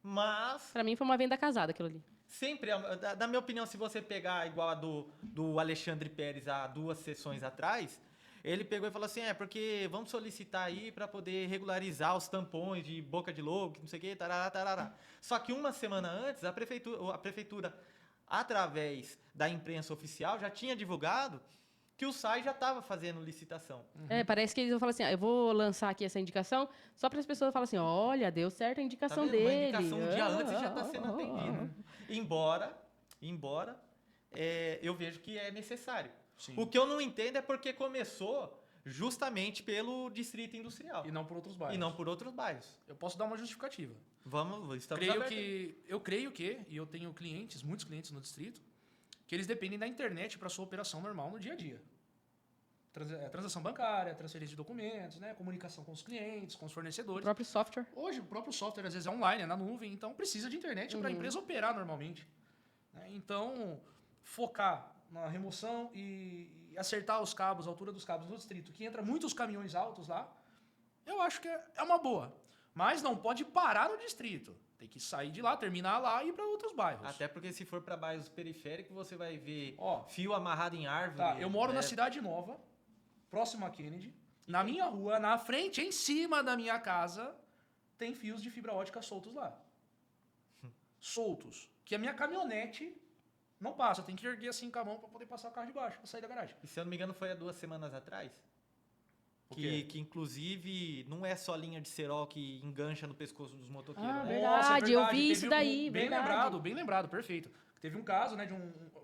mas Pra mim foi uma venda casada aquilo ali. sempre, da minha opinião, se você pegar igual a do Alexandre Pérez há 2 sessões atrás, ele pegou e falou assim, porque vamos solicitar aí para poder regularizar os tampões de boca de lobo, que não sei o que, tarará, tarará. Só que uma semana antes, a prefeitura, através da imprensa oficial, já tinha divulgado que o SAI já estava fazendo licitação. Parece que eles vão falar assim, eu vou lançar aqui essa indicação, só para as pessoas falarem assim, olha, deu certo a indicação Tá vendo? dele. Uma indicação um dia antes já está sendo atendida. Embora eu vejo que é necessário. Sim. O que eu não entendo é porque começou justamente pelo distrito industrial E não por outros bairros. e não por outros bairros. Eu posso dar uma justificativa. Estamos Eu abertos. creio que, e eu tenho clientes, muitos clientes no distrito, que eles dependem da internet para sua operação normal no dia a dia. Transação bancária, transferência de documentos, né, comunicação com os clientes, com os O fornecedores. próprio software. Hoje, o próprio software, às vezes, é online, é na nuvem, então precisa de internet para a empresa operar normalmente. Né? Então, focar na remoção e acertar os cabos, a altura dos cabos no distrito, que entra muitos caminhões altos lá, eu acho que é uma boa. Mas não pode parar no distrito. Tem que sair de lá, terminar lá e ir para outros bairros. Até porque se for para bairros periféricos, você vai ver Ó, fio amarrado em árvore. tá, eu moro na né? Cidade Nova, próximo a Kennedy. Na minha rua, na frente, em cima da minha casa, tem fios de fibra ótica soltos lá. Soltos. Que a minha caminhonete não passa. Tem que erguer assim com a mão para poder passar o carro de baixo, para sair da garagem. E se eu não me engano, foi há 2 semanas atrás. O quê? Que inclusive não é só linha de cerol que engancha no pescoço dos motoqueiros. Ah, né? verdade, eu vi Teve isso daí, bem verdade. bem lembrado, perfeito. Teve um caso, né,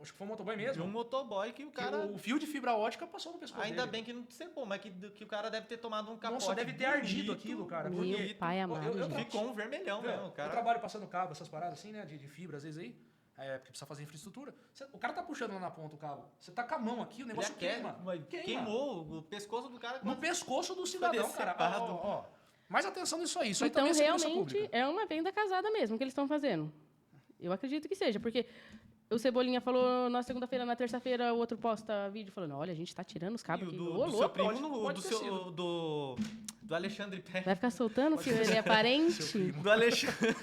acho que foi um motoboy De mesmo. um motoboy que o que cara... o fio de fibra ótica passou no pescoço Ainda dele. bem que não secou, mas que o cara deve ter tomado um capote. Nossa, deve ter ardido bonito, aquilo, cara. Meu bonito. pai amado, Eu gente. Ficou um vermelhão Viu? mesmo, Eu cara. trabalho passando cabo, essas paradas assim, né? De fibra, às vezes aí. Porque precisa fazer infraestrutura. O cara tá puxando lá na ponta o cabo. Você tá com a mão aqui, o negócio queima. Queima. Queimou o pescoço do cara. No pescoço do cidadão, cara. decepado. Ó. Mais atenção nisso aí. Isso aí Então, também é segurança realmente, pública. é uma venda casada mesmo que eles estão fazendo. Eu acredito que seja, porque o Cebolinha falou na segunda-feira, na terça-feira, o outro posta vídeo falando, olha, a gente tá tirando os E cabos o aqui. do, Ô, do seu louco, primo, pode do, ter seu, sido. do Alexandre Pérez. vai ficar soltando se ele é parente? Do Alexandre,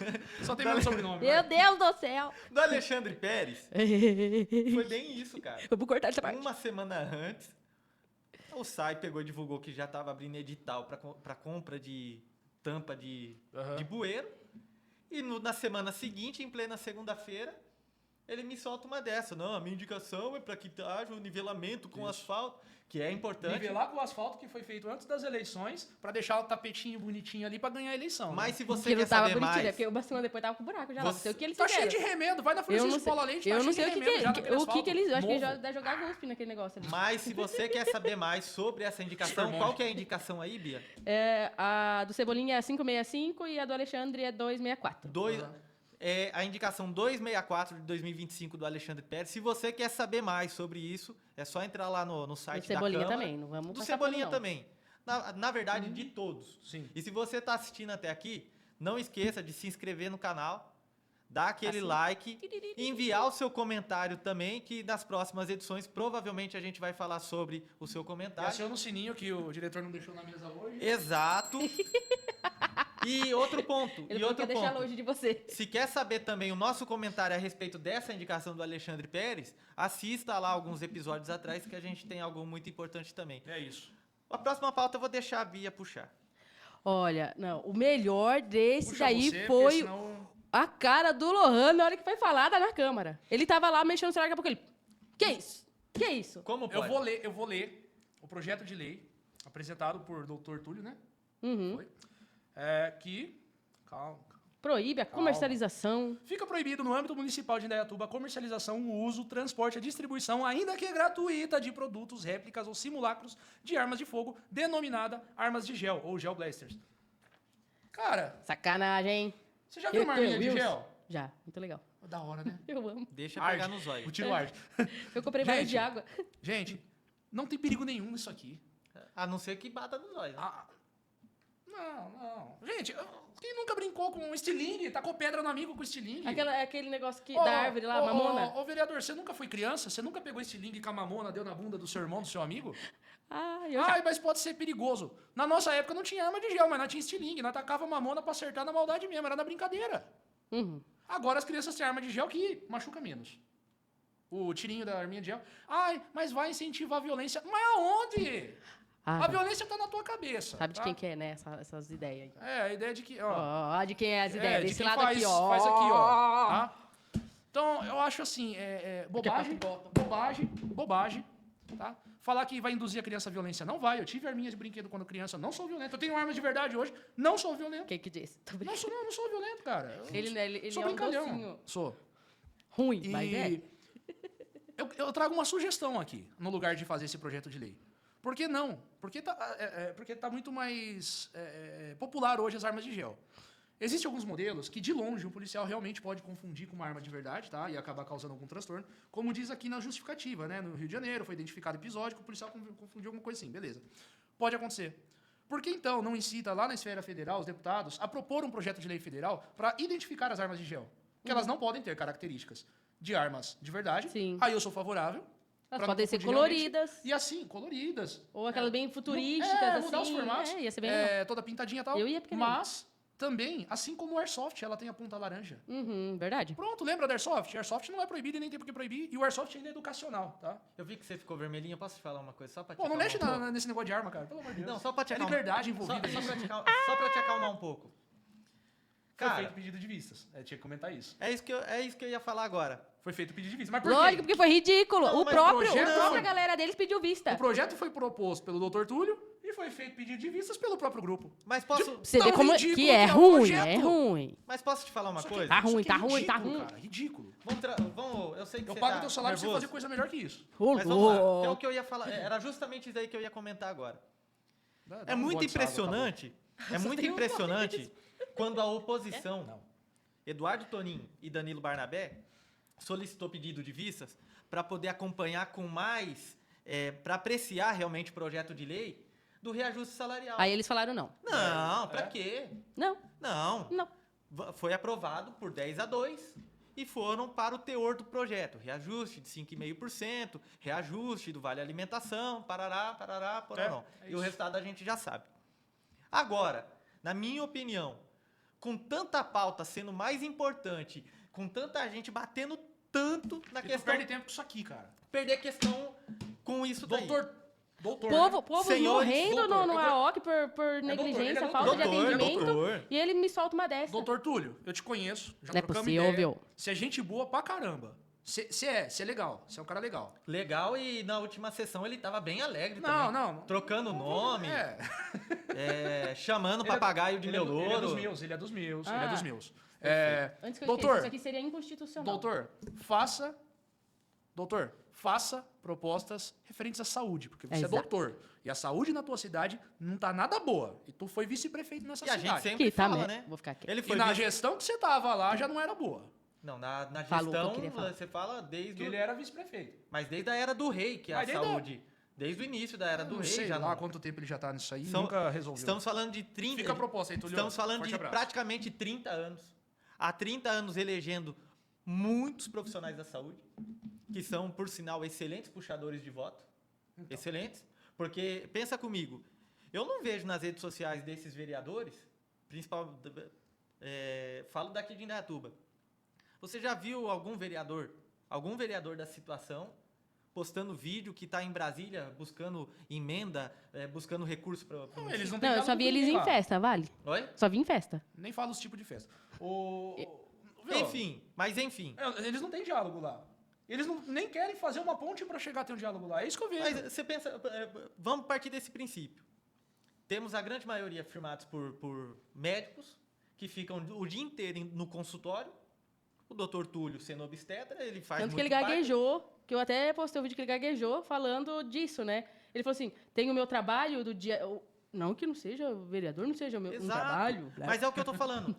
Só tem meu sobrenome. Meu vai. Deus do céu! do Alexandre Pérez. Foi bem isso, cara. Eu vou cortar essa parte. Uma semana antes, o SAI pegou e divulgou que já estava abrindo edital para compra de tampa de Aham. bueiro. E na semana seguinte, em plena segunda-feira, ele me solta uma dessa. Não, a minha indicação é para que haja o nivelamento com asfalto, que é importante. Nivelar com o asfalto que foi feito antes das eleições pra deixar o tapetinho bonitinho ali pra ganhar a eleição. Mas né? se você Porque não quer tava saber bonitinho, mais... porque o semana depois tava com buraco já. Não sei o que eles Tá fizeram. cheio de remendo, vai na Eu Francisco não sei, Paula Leite, eu tá não cheio sei de o que, remendo já naquele o que que eles... Eu acho que asfalto já deve jogar USP naquele negócio ali. Mas se você quer saber mais sobre essa indicação, Sermão. qual que é a indicação aí, Bia? A do Cebolinha é 565 e a do Alexandre é 264. A indicação 264 de 2025 do Alexandre Pérez. Se você quer saber mais sobre isso, é só entrar lá no Do site da Cebolinha Câmara. também, não vamos Do passar Cebolinha pano, não. também. Na verdade, de todos. Sim. E se você está assistindo até aqui, não esqueça de se inscrever no canal, dar aquele Assim. like, e enviar o seu comentário também, que nas próximas edições provavelmente a gente vai falar sobre o seu E comentário. aciona o sininho que o diretor não deixou na mesa hoje. Exato. E outro ponto. Ele e falou que outro ia deixar ponto. longe de você. Se quer saber também o nosso comentário a respeito dessa indicação do Alexandre Pérez, assista lá alguns episódios atrás que a gente tem algo muito importante também. É isso. A próxima pauta eu vou deixar a Bia puxar. Olha, não, o melhor desse Puxa daí você, porque foi senão- a cara do Lohan na hora que foi falada na Câmara. Ele tava lá mexendo no celular, daqui a pouco ele... Que isso? Que isso? Como Eu pode? vou ler o projeto de lei apresentado por Dr. Túlio, né? Uhum. Foi. Que... Calma. Proíbe a comercialização. Fica proibido no âmbito municipal de Indaiatuba a comercialização, o uso, o transporte, a distribuição, ainda que gratuita, de produtos, réplicas ou simulacros de armas de fogo, denominada armas de gel ou gel blasters. Cara, Sacanagem, hein? você já viu uma arminha de Wilson? gel? Já, muito legal. Da hora, né? Eu amo. Deixa Arde. pegar nos olhos. O tiro arde. Eu comprei várias Gente. de água. Gente, não tem perigo nenhum nisso aqui. A não ser que bata nos olhos. Né? Ah, não. Gente, quem nunca brincou com um estilingue, tacou pedra no amigo com estilingue? Aquele negócio que, da árvore lá, mamona. Ô, vereador, você nunca foi criança? Você nunca pegou estilingue com a mamona, deu na bunda do seu irmão, do seu amigo? Eu já... Ai, mas pode ser perigoso. Na nossa época não tinha arma de gel, mas nós tinha estilingue. Nós tacava mamona pra acertar na maldade mesmo, era na brincadeira. Uhum. Agora as crianças têm arma de gel que machuca menos. O tirinho da arminha de gel. Ai, mas vai incentivar a violência. Mas aonde? A violência tá na tua cabeça. Sabe de tá? quem que é, né? Essas ideias aí. É, a ideia de que... Ó, Ó, de quem é as ideias. de Desse quem lado faz, aqui, ó. faz aqui, ó. Tá? Então, eu acho assim, bobagem, tá? Falar que vai induzir a criança à violência, não vai. Eu tive arminhas de brinquedo quando criança, não sou violento. Eu tenho armas de verdade hoje, não sou violento. Quem que disse? Tô Não brincando. sou violento, cara. Eu Ele sou é um brincalhão. docinho. Sou. Ruim, E mas é. eu trago uma sugestão aqui, no lugar de fazer esse projeto de lei. Por que não? Porque tá muito mais popular hoje as armas de gel. Existem alguns modelos que, de longe, um policial realmente pode confundir com uma arma de verdade, tá? E acabar causando algum transtorno. Como diz aqui na justificativa, né? No Rio de Janeiro, foi identificado episódio que o policial confundiu alguma coisa assim. Beleza. Pode acontecer. Por que, então, não incita lá na esfera federal os deputados a propor um projeto de lei federal para identificar as armas de gel? Que elas não podem ter características de armas de verdade. Sim. Aí eu sou favorável. Elas pra não podem ser confundir realmente. coloridas. E assim, coloridas. Ou aquelas bem futurísticas, mudar assim. os formatos. Ia ser bem legal. Toda pintadinha e tal. Eu ia pequenininho. Mas, também, assim como o Airsoft, ela tem a ponta laranja. Verdade. Pronto, lembra do Airsoft? Airsoft não é proibido e nem tem por que proibir. E o Airsoft ainda é educacional, tá? Eu vi que você ficou vermelhinho. Posso te falar uma coisa só pra te Pô, não acalmar mexe um pouco? nesse negócio de arma, cara. Pelo amor de Deus. Não, só pra te É acalmar. liberdade envolvida. Só pra te acalmar um pouco. Foi Cara, feito pedido de vistas. Tinha que comentar isso. é isso que eu ia falar agora. Foi feito pedido de vistas. Mas por quê? Lógico, porque foi ridículo. Não, O mas próprio, projeto a própria foi- galera deles pediu vista. O projeto foi proposto pelo Dr. Túlio e foi feito pedido de vistas pelo próprio grupo. Mas posso, Você Tão vê como ridículo que é que é o ruim, projeto. é ruim. mas posso te falar uma Isso aqui- coisa? Tá ruim, isso aqui tá é ruim, tá ridículo, ruim. Cara, ridículo. Vamos, eu sei que Eu você pago tá teu salário pra você nervoso. fazer coisa melhor que isso. Mas vamos lá, que é o que eu ia falar. Era justamente isso aí que eu ia comentar agora. Dá É um muito gole de água, impressionante. É muito tem uma impressionante quando a oposição, Eduardo Tonin e Danilo Barnabé, solicitou pedido de vistas para poder acompanhar com mais, para apreciar realmente o projeto de lei do reajuste salarial. Aí eles falaram não. Não, pra quê? Não, Não. não. Foi aprovado por 10-2 e foram para o teor do projeto. Reajuste de 5,5%, reajuste do vale alimentação, parará, pororó. É E o isso. resultado a gente já sabe. Agora, na minha opinião, com tanta pauta sendo mais importante, com tanta gente batendo tanto na E tu questão, perde tempo com isso aqui, cara. perder questão com isso daí. Doutor, Povo Senhores, morrendo doutor, no eu AOC por ele é negligência, doutor, falta de doutor, atendimento. doutor. E ele me solta uma dessa. Doutor Túlio, eu te conheço. Já Não é trocamos possível. ideia. Você é gente boa pra caramba. Você é legal. Você é um cara legal. Legal, e na última sessão ele tava bem alegre Não, também. não. Trocando nome, chamando o Ele é- papagaio de Ele é melouro. dos meus, ele é dos meus, ele é Ah. dos meus. Antes que eu Doutor, esqueça, isso aqui seria inconstitucional. doutor, faça propostas referentes à saúde, porque você é Exato. doutor. E a saúde na tua cidade não tá nada boa. E tu foi vice-prefeito nessa E a cidade. gente sempre Aqui, tá, fala, né? né? Vou ficar aqui. Ele E foi na vice- gestão que você tava lá já não era boa. Não, na Falou o que eu gestão queria falar. você fala desde Porque ele era vice-prefeito. mas desde a era do rei, que é a Mas desde a- saúde. Desde o início da era do Não rei sei já lá não. quanto tempo ele já tá nisso aí, São- nunca resolveu. Estamos falando de 30. Fica a proposta aí, Tulio. Estamos falando Forte de abraço. praticamente 30 anos. Há 30 anos elegendo muitos profissionais da saúde, que são, por sinal, excelentes puxadores de voto. Então. Excelentes. Porque, pensa comigo, eu não vejo nas redes sociais desses vereadores, falo daqui de Indaiatuba. Você já viu algum vereador da situação, postando vídeo que está em Brasília, buscando emenda, buscando recurso para... Não, eles não têm Não, eu diálogo só vi com eles ninguém em lá. festa, vale? Oi? Só vi em festa. Nem fala os tipos de festa. Viu? Enfim, mas enfim. Eles não têm diálogo lá. Eles nem querem fazer uma ponte para chegar a ter um diálogo lá. É isso que eu vejo. Mas você pensa, vamos partir desse princípio. Temos a grande maioria firmados por médicos que ficam o dia inteiro no consultório. O doutor Túlio, sendo obstetra, ele faz Tanto que muito ele gaguejou, que eu até postei o vídeo que ele gaguejou falando disso, né? Ele falou assim, tem o meu trabalho do dia... Não que não seja o vereador, não seja o meu um Exato. trabalho. Mas é o que eu tô falando.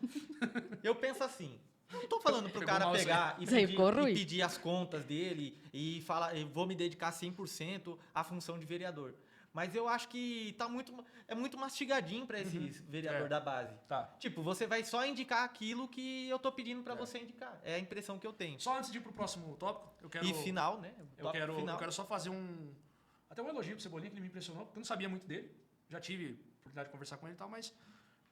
Eu penso assim, não tô falando pro Pegou cara mal isso aí. pegar Isso aí ficou ruim. e pedir as contas dele e falar, eu vou me dedicar 100% à função de vereador. Mas eu acho que é muito mastigadinho para esses vereador da base. Tá. Tipo, você vai só indicar aquilo que eu tô pedindo para você indicar. É a impressão que eu tenho. Só antes de ir pro próximo tópico, eu quero... E final, né? Eu Tópico quero, final. eu quero só fazer até um elogio pro Cebolinha, que ele me impressionou, porque eu não sabia muito dele. Já tive oportunidade de conversar com ele e tal, mas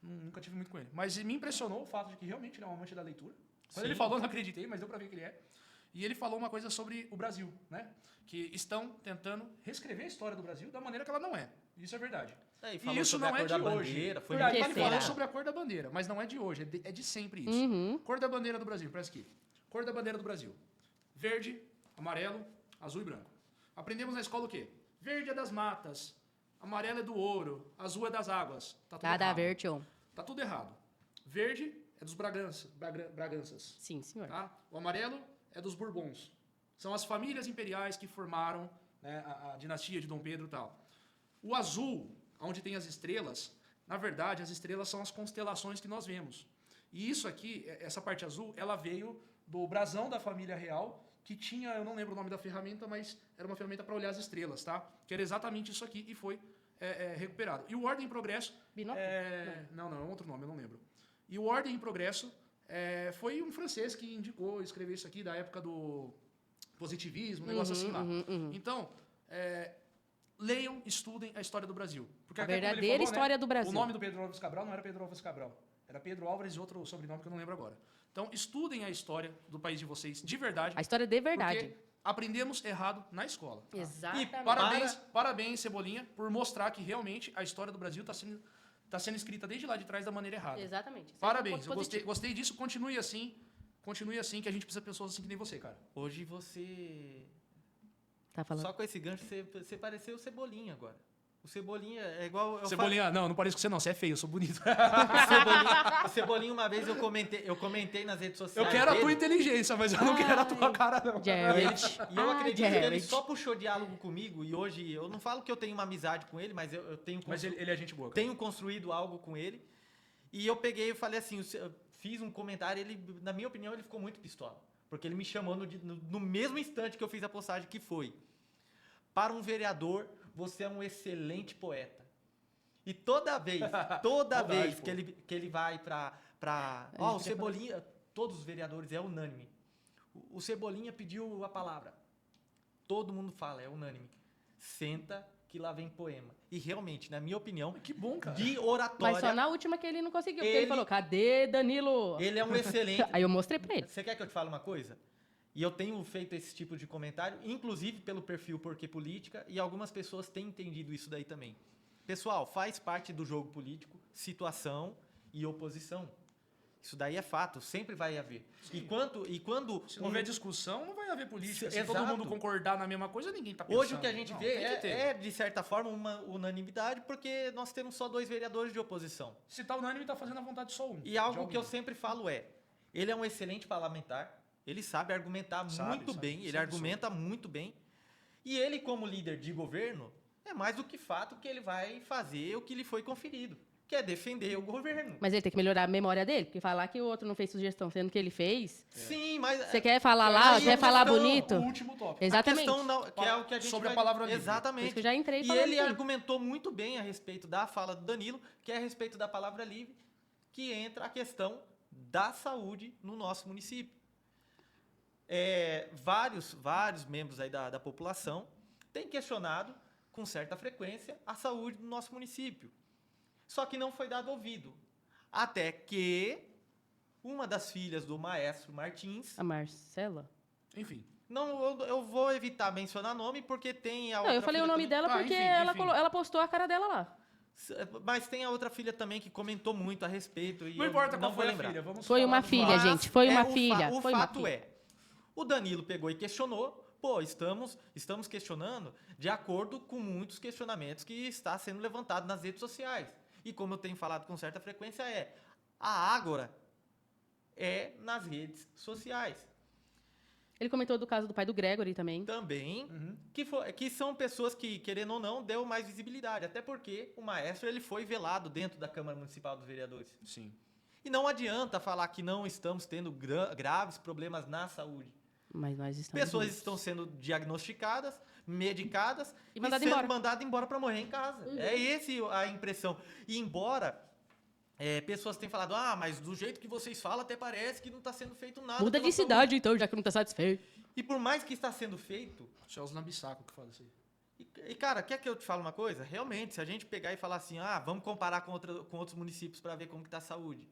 nunca tive muito com ele. Mas me impressionou o fato de que realmente ele é um amante da leitura. Quando Sim. ele falou, eu não acreditei, mas deu pra ver que ele é. E ele falou uma coisa sobre o Brasil, né? Que estão tentando reescrever a história do Brasil da maneira que ela não é. Isso é verdade. E E falou isso sobre não a é cor de da hoje. bandeira. Foi Verdade, muito ele será? falou legal. sobre a cor da bandeira, mas não é de hoje, é de sempre isso. Uhum. Cor da bandeira do Brasil, parece aqui. Cor da bandeira do Brasil. Verde, amarelo, azul e branco. Aprendemos na escola o quê? Verde é das matas, amarelo é do ouro, azul é das águas. Tá tudo Nada a errado. ver, tio. Tá tudo errado. Verde é dos Braganças. Sim, senhor. Tá? O amarelo é dos Bourbons. São as famílias imperiais que formaram, né, a dinastia de Dom Pedro e tal. O azul, onde tem as estrelas, na verdade, as estrelas são as constelações que nós vemos. E isso aqui, essa parte azul, ela veio do brasão da família real, que tinha, eu não lembro o nome da ferramenta, mas era uma ferramenta para olhar as estrelas, tá? Que era exatamente isso aqui e foi recuperado. E o Ordem e Progresso... Binóculo? Não, é outro nome, eu não lembro. E o Ordem e Progresso foi um francês que indicou escrever isso aqui da época do positivismo, um negócio assim lá. Então, leiam, estudem a história do Brasil. Porque A até como ele verdadeira falou, né, história do Brasil. O nome do Pedro Álvares Cabral não era Pedro Álvares Cabral. Era Pedro Álvares e outro sobrenome que eu não lembro agora. Então, estudem a história do país de vocês de verdade. A história de verdade. Porque aprendemos errado na escola. tá? Exatamente. Parabéns, Cebolinha, por mostrar que realmente a história do Brasil está sendo escrita desde lá de trás da maneira errada. Exatamente. Esse é um Parabéns, ponto eu positivo. gostei disso. Continue assim, que a gente precisa de pessoas assim que nem você, cara. Hoje você... Tá falando? Só com esse gancho, você pareceu o Cebolinha agora. O Cebolinha é igual... eu Cebolinha, não pareço com você não, você é feio, eu sou bonito. O Cebolinha, uma vez eu comentei nas redes sociais Eu quero a tua dele, inteligência, mas eu não quero a tua cara, não. Jared. e eu acredito que ele Jared. só puxou diálogo comigo, e hoje eu não falo que eu tenho uma amizade com ele, mas eu tenho, Mas ele é gente boa, cara. tenho construído algo com ele. E eu peguei e falei assim, eu fiz um comentário, ele, na minha opinião, ele ficou muito pistola. Porque ele me chamou no mesmo instante que eu fiz a postagem, que foi: para um vereador, você é um excelente poeta. E toda vez Verdade, que ele vai para A o gente Cebolinha, todos os vereadores, é unânime. O Cebolinha pediu a palavra. Todo mundo fala, é unânime. Senta que lá vem poema. E realmente, na minha opinião, Que bom, cara. de Mas oratória, só na última que ele não conseguiu. Porque Ele- ele falou, cadê Danilo? ele é um excelente... Aí eu mostrei pra ele. Você quer que eu te fale uma coisa? E eu tenho feito esse tipo de comentário, inclusive pelo perfil Porque Política, e algumas pessoas têm entendido isso daí também. Pessoal, faz parte do jogo político situação e oposição. Isso daí é fato, sempre vai haver. E quando Se não houver discussão, não vai haver política. Se Exato. todo mundo concordar na mesma coisa, ninguém tá pensando. hoje o que a gente Não, vê tem que ter. é, de certa forma, uma unanimidade, porque nós temos só 2 vereadores de oposição. Se tá unânime, tá fazendo a vontade de só um. E algo de que eu alguém. sempre falo é, ele é um excelente parlamentar, ele sabe argumentar muito sabe, bem, ele sempre argumenta muito bem, e ele, como líder de governo, é mais do que fato que ele vai fazer o que lhe foi conferido, que é defender o governo. Mas ele tem que melhorar a memória dele, porque falar que o outro não fez sugestão, sendo que ele fez. Sim, mas... Você quer falar lá, Aí quer a falar questão- bonito? O último tópico. Exatamente. A questão não, que é o que a gente Sobre a vai- palavra livre. Por isso Exatamente. que eu já entrei E falando ele assim. argumentou muito bem a respeito da fala do Danilo, que é a respeito da palavra livre, que entra a questão da saúde no nosso município. Vários membros aí da população têm questionado com certa frequência a saúde do nosso município. Só que não foi dado ouvido. Até que uma das filhas do maestro Martins, A Marcela? Enfim. não, eu vou evitar mencionar nome porque tem a Não, outra eu falei o filha nome também. dela porque enfim, ela, enfim. ela postou a cara dela lá. Mas tem a outra filha também que comentou muito a respeito. E Não eu importa não qual vou foi a lembrar. filha. Vamos Foi falar uma do filha, fato. gente. Foi uma o filha. O Foi uma fato filha. é, o Danilo pegou e questionou. Pô, estamos questionando de acordo com muitos questionamentos que está sendo levantado nas redes sociais. E como eu tenho falado com certa frequência, a Ágora é nas redes sociais. Ele comentou do caso do pai do Gregory também. Também, Uhum. que são pessoas que, querendo ou não, deu mais visibilidade. Até porque o maestro ele foi velado dentro da Câmara Municipal dos Vereadores. Sim. E não adianta falar que não estamos tendo graves problemas na saúde. Mas nós estamos. Pessoas juntos. estão sendo diagnosticadas, medicadas E mandadas sendo embora. mandadas embora para morrer em casa. É esse a impressão. E embora pessoas tenham falado, mas do jeito que vocês falam até parece que não está sendo feito nada. Muda pela de saúde." cidade, então, já que não tá satisfeito. E por mais que está sendo feito, Isso é os lambissacos que falam assim. e cara, quer que eu te fale uma coisa? Realmente, se a gente pegar e falar assim, vamos comparar com outros municípios para ver como que está a saúde.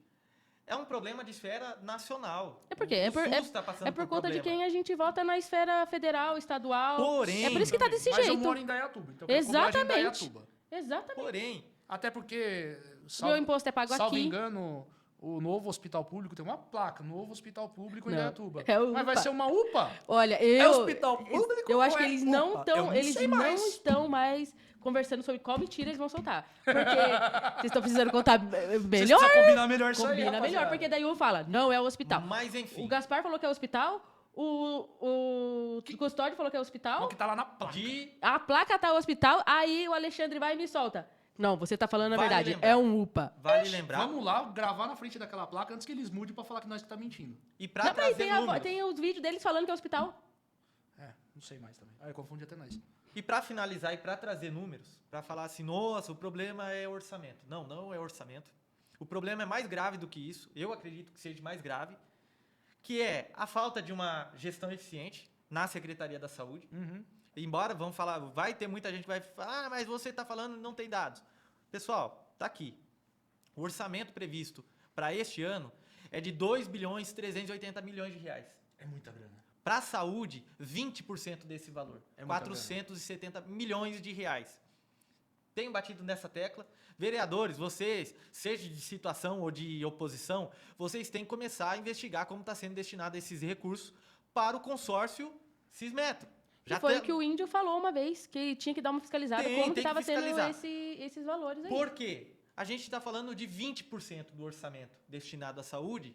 É um problema de esfera nacional. É porque O SUS tá passando é por conta de problema. quem a gente vota na esfera federal, estadual. Porém, é por isso que tá desse Mas jeito. eu moro em Dayatuba. Então eu quero cobrar de Exatamente. Indaiatuba. Exatamente. Porém, Até porque, Meu imposto é pago salvo aqui. engano, o novo hospital público tem uma placa, novo hospital público em Não, Indaiatuba. é o Mas vai UPA. ser uma UPA? Olha, É eu. hospital público Eu acho ou que é eles UPA? não Eu estão. não Eles sei não mais. estão mais conversando sobre qual mentira eles vão soltar. Porque vocês estão precisando contar Vocês melhor. precisam combinar melhor isso aí, Combina melhor, rapaziada. porque daí um fala, não é o hospital. mas enfim, O Gaspar falou que é hospital, o Custódio falou que é O hospital, que tá lá na placa. a placa tá hospital, aí o Alexandre vai e me solta. Não, você tá falando a Vale verdade, lembrar. é um UPA. vale lembrar, Vamos lá gravar na frente daquela placa antes que eles mudem pra falar que nós que tá mentindo. e para Não, mas trazer tem, números, tem os vídeos deles falando que é hospital. Não sei mais também. Eu confundi até nós. e para finalizar e para trazer números, para falar assim, nossa, o problema é orçamento. Não, não é orçamento. O problema é mais grave do que isso, eu acredito que seja mais grave, que é a falta de uma gestão eficiente na Secretaria da Saúde. Embora, vamos falar, vai ter muita gente que vai falar, mas você está falando não tem dados. Pessoal, tá aqui. O orçamento previsto para este ano é de 2 bilhões 380 milhões de reais. É muita grana. Para a saúde, 20% desse valor. É muita 470 milhões de reais. Tenho batido nessa tecla. Vereadores, vocês, seja de situação ou de oposição, vocês têm que começar a investigar como está sendo destinado esses recursos para o consórcio Cismetro. Que foi o que o Índio falou uma vez, que tinha que dar uma fiscalizada Tem, como tem que que estava sendo fiscalizar. esses valores aí. Por quê? A gente está falando de 20% do orçamento destinado à saúde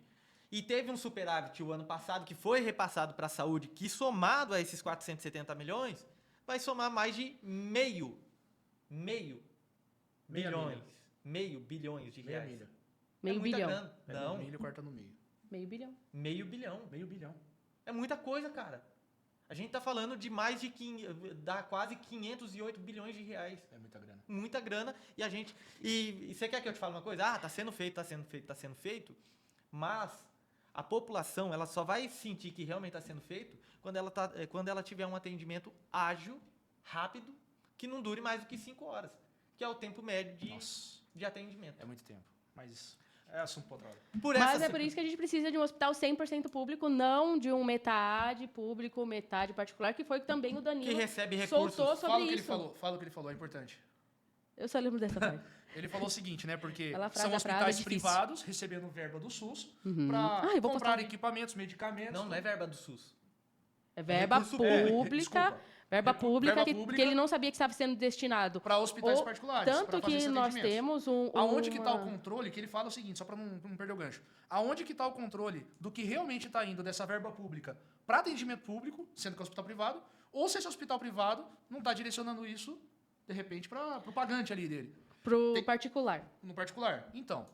e teve um superávit o ano passado que foi repassado para a saúde, que somado a esses 470 milhões, vai somar mais de meio bilhões de Meia reais. milha. Meio muita bilhão. grana. Pega Não, um milho e corta no meio. Meio bilhão. meio bilhão. Meio bilhão. É muita coisa, cara. A gente tá falando de mais de dá quase 508 bilhões de reais. É muita grana. Muita grana e a gente... E você quer que eu te fale uma coisa? Tá sendo feito, tá sendo feito, mas a população, ela só vai sentir que realmente está sendo feito quando ela tiver um atendimento ágil, rápido, que não dure mais do que 5 horas, que é o tempo médio Nossa, de atendimento. é muito tempo. Mas é assunto pra outra hora. Mas é por isso que a gente precisa de um hospital 100% público, não de um metade público, metade particular, que foi também o que Danilo recebe recursos. soltou sobre Fala o que ele isso. falou. Fala o que ele falou, é importante. Eu só lembro dessa parte. Ele falou o seguinte, né? Porque Aquela frase, são a frase é hospitais difícil. privados recebendo verba do SUS Uhum. para Eu vou comprar postar. equipamentos, medicamentos. Não é verba do SUS. É verba recurso pública. desculpa. Verba Verba pública pública. que ele não sabia que estava sendo destinado. Para hospitais Ou- particulares. Tanto pra fazer que esses nós atendimentos. temos Aonde que está o uma- controle? Que ele fala o seguinte, só para não perder o gancho. Aonde que está o controle do que realmente está indo dessa verba pública para atendimento público, sendo que é hospital privado, ou se esse hospital privado não está direcionando isso, de repente, para o pagante ali dele, pro Tem- particular. no particular. Então,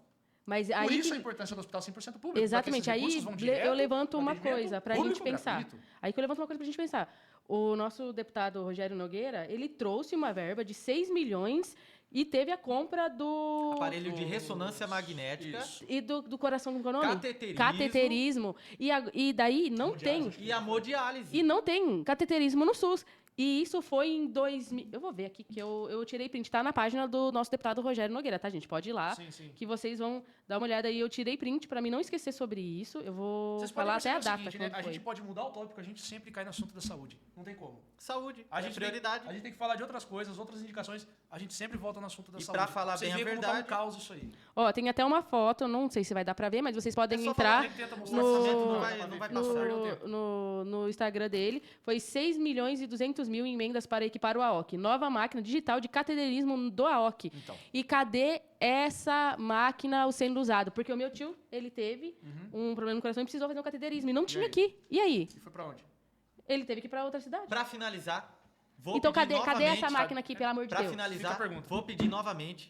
Mas por aí isso que- a importância do hospital 100% público. Exatamente. Para que esses Aí recursos vão eu direto levanto pro uma atendimento coisa pra gente público, pensar. gratuito. Aí que eu levanto uma coisa pra gente pensar. O nosso deputado Rogério Nogueira, ele trouxe uma verba de 6 milhões e teve a compra do... Aparelho de ressonância magnética. Isso. E do coração, como que é o nome? Cateterismo. Cateterismo. E daí não tem... E hemodiálise. E não tem cateterismo no SUS. E isso foi em 2000... Eu vou ver aqui, que eu tirei print. Tá na página do nosso deputado Rogério Nogueira, tá, gente? Pode ir lá, Sim, sim. que vocês vão dar uma olhada aí. Eu tirei print pra mim não esquecer sobre isso. Eu vou Vocês podem falar até a perceber o data. seguinte, né? quando A foi. gente pode mudar o tópico, a gente sempre cai no assunto da saúde. Não tem como. Saúde. A é gente prioridade. A gente tem que falar de outras coisas, outras indicações. A gente sempre volta no assunto da E saúde. pra falar Vocês bem a veem como verdade- tá um caos isso aí. Ó, tem até uma foto, não sei se vai dar pra ver, mas vocês podem É só entrar A gente tenta mostrar no- esse orçamento assunto, não dá vai- pra não ver, vai pra não passar. perder o tempo. no Instagram dele. Foi 6 milhões e 200 mil em emendas para equipar o AOC. Nova máquina digital de cateterismo do AOC. Então. E cadê essa máquina sendo usada? Porque o meu tio, ele teve um problema no coração e precisou fazer um cateterismo. E não tinha aí? aqui. E aí? E foi pra onde? Ele teve que ir para outra cidade. Pra finalizar, vou Então pedir cadê essa novamente- máquina aqui, pelo amor de Pra Deus? finalizar, Fica a pergunta. vou pedir novamente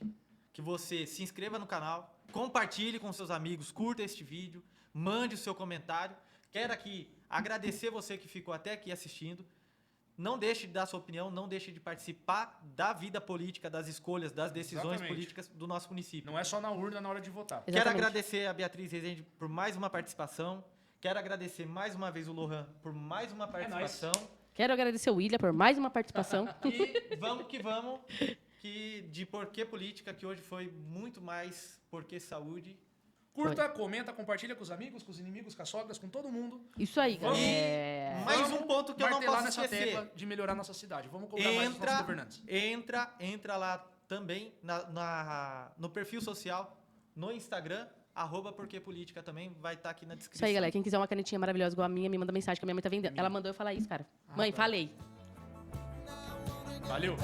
que você se inscreva no canal, compartilhe com seus amigos, curta este vídeo, mande o seu comentário. Quero aqui agradecer você que ficou até aqui assistindo. Não deixe de dar sua opinião, não deixe de participar da vida política, das escolhas, das decisões Exatamente. políticas do nosso município. Não é só na urna na hora de votar. Quero Exatamente. agradecer a Beatriz Rezende por mais uma participação. Quero agradecer mais uma vez o Lohan por mais uma participação. Quero agradecer o William por mais uma participação. E vamos que vamos, que de Porquê Política, que hoje foi muito mais Porquê Saúde. Curta, comenta, compartilha com os amigos, com os inimigos, com as sogras, com todo mundo. Isso aí, Vamos- galera. Mais Vamos um ponto que eu não martelar posso nessa esquecer. tecla de melhorar nossa cidade. Vamos cobrar mais dos nossos governantes. Entra lá também no perfil social, no Instagram, @Porquê Política também, vai estar aqui na descrição. Isso aí, galera. Quem quiser uma canetinha maravilhosa igual a minha, me manda mensagem que a minha mãe tá vendendo. Ela mandou eu falar isso, cara. Mãe, tá. falei. Valeu!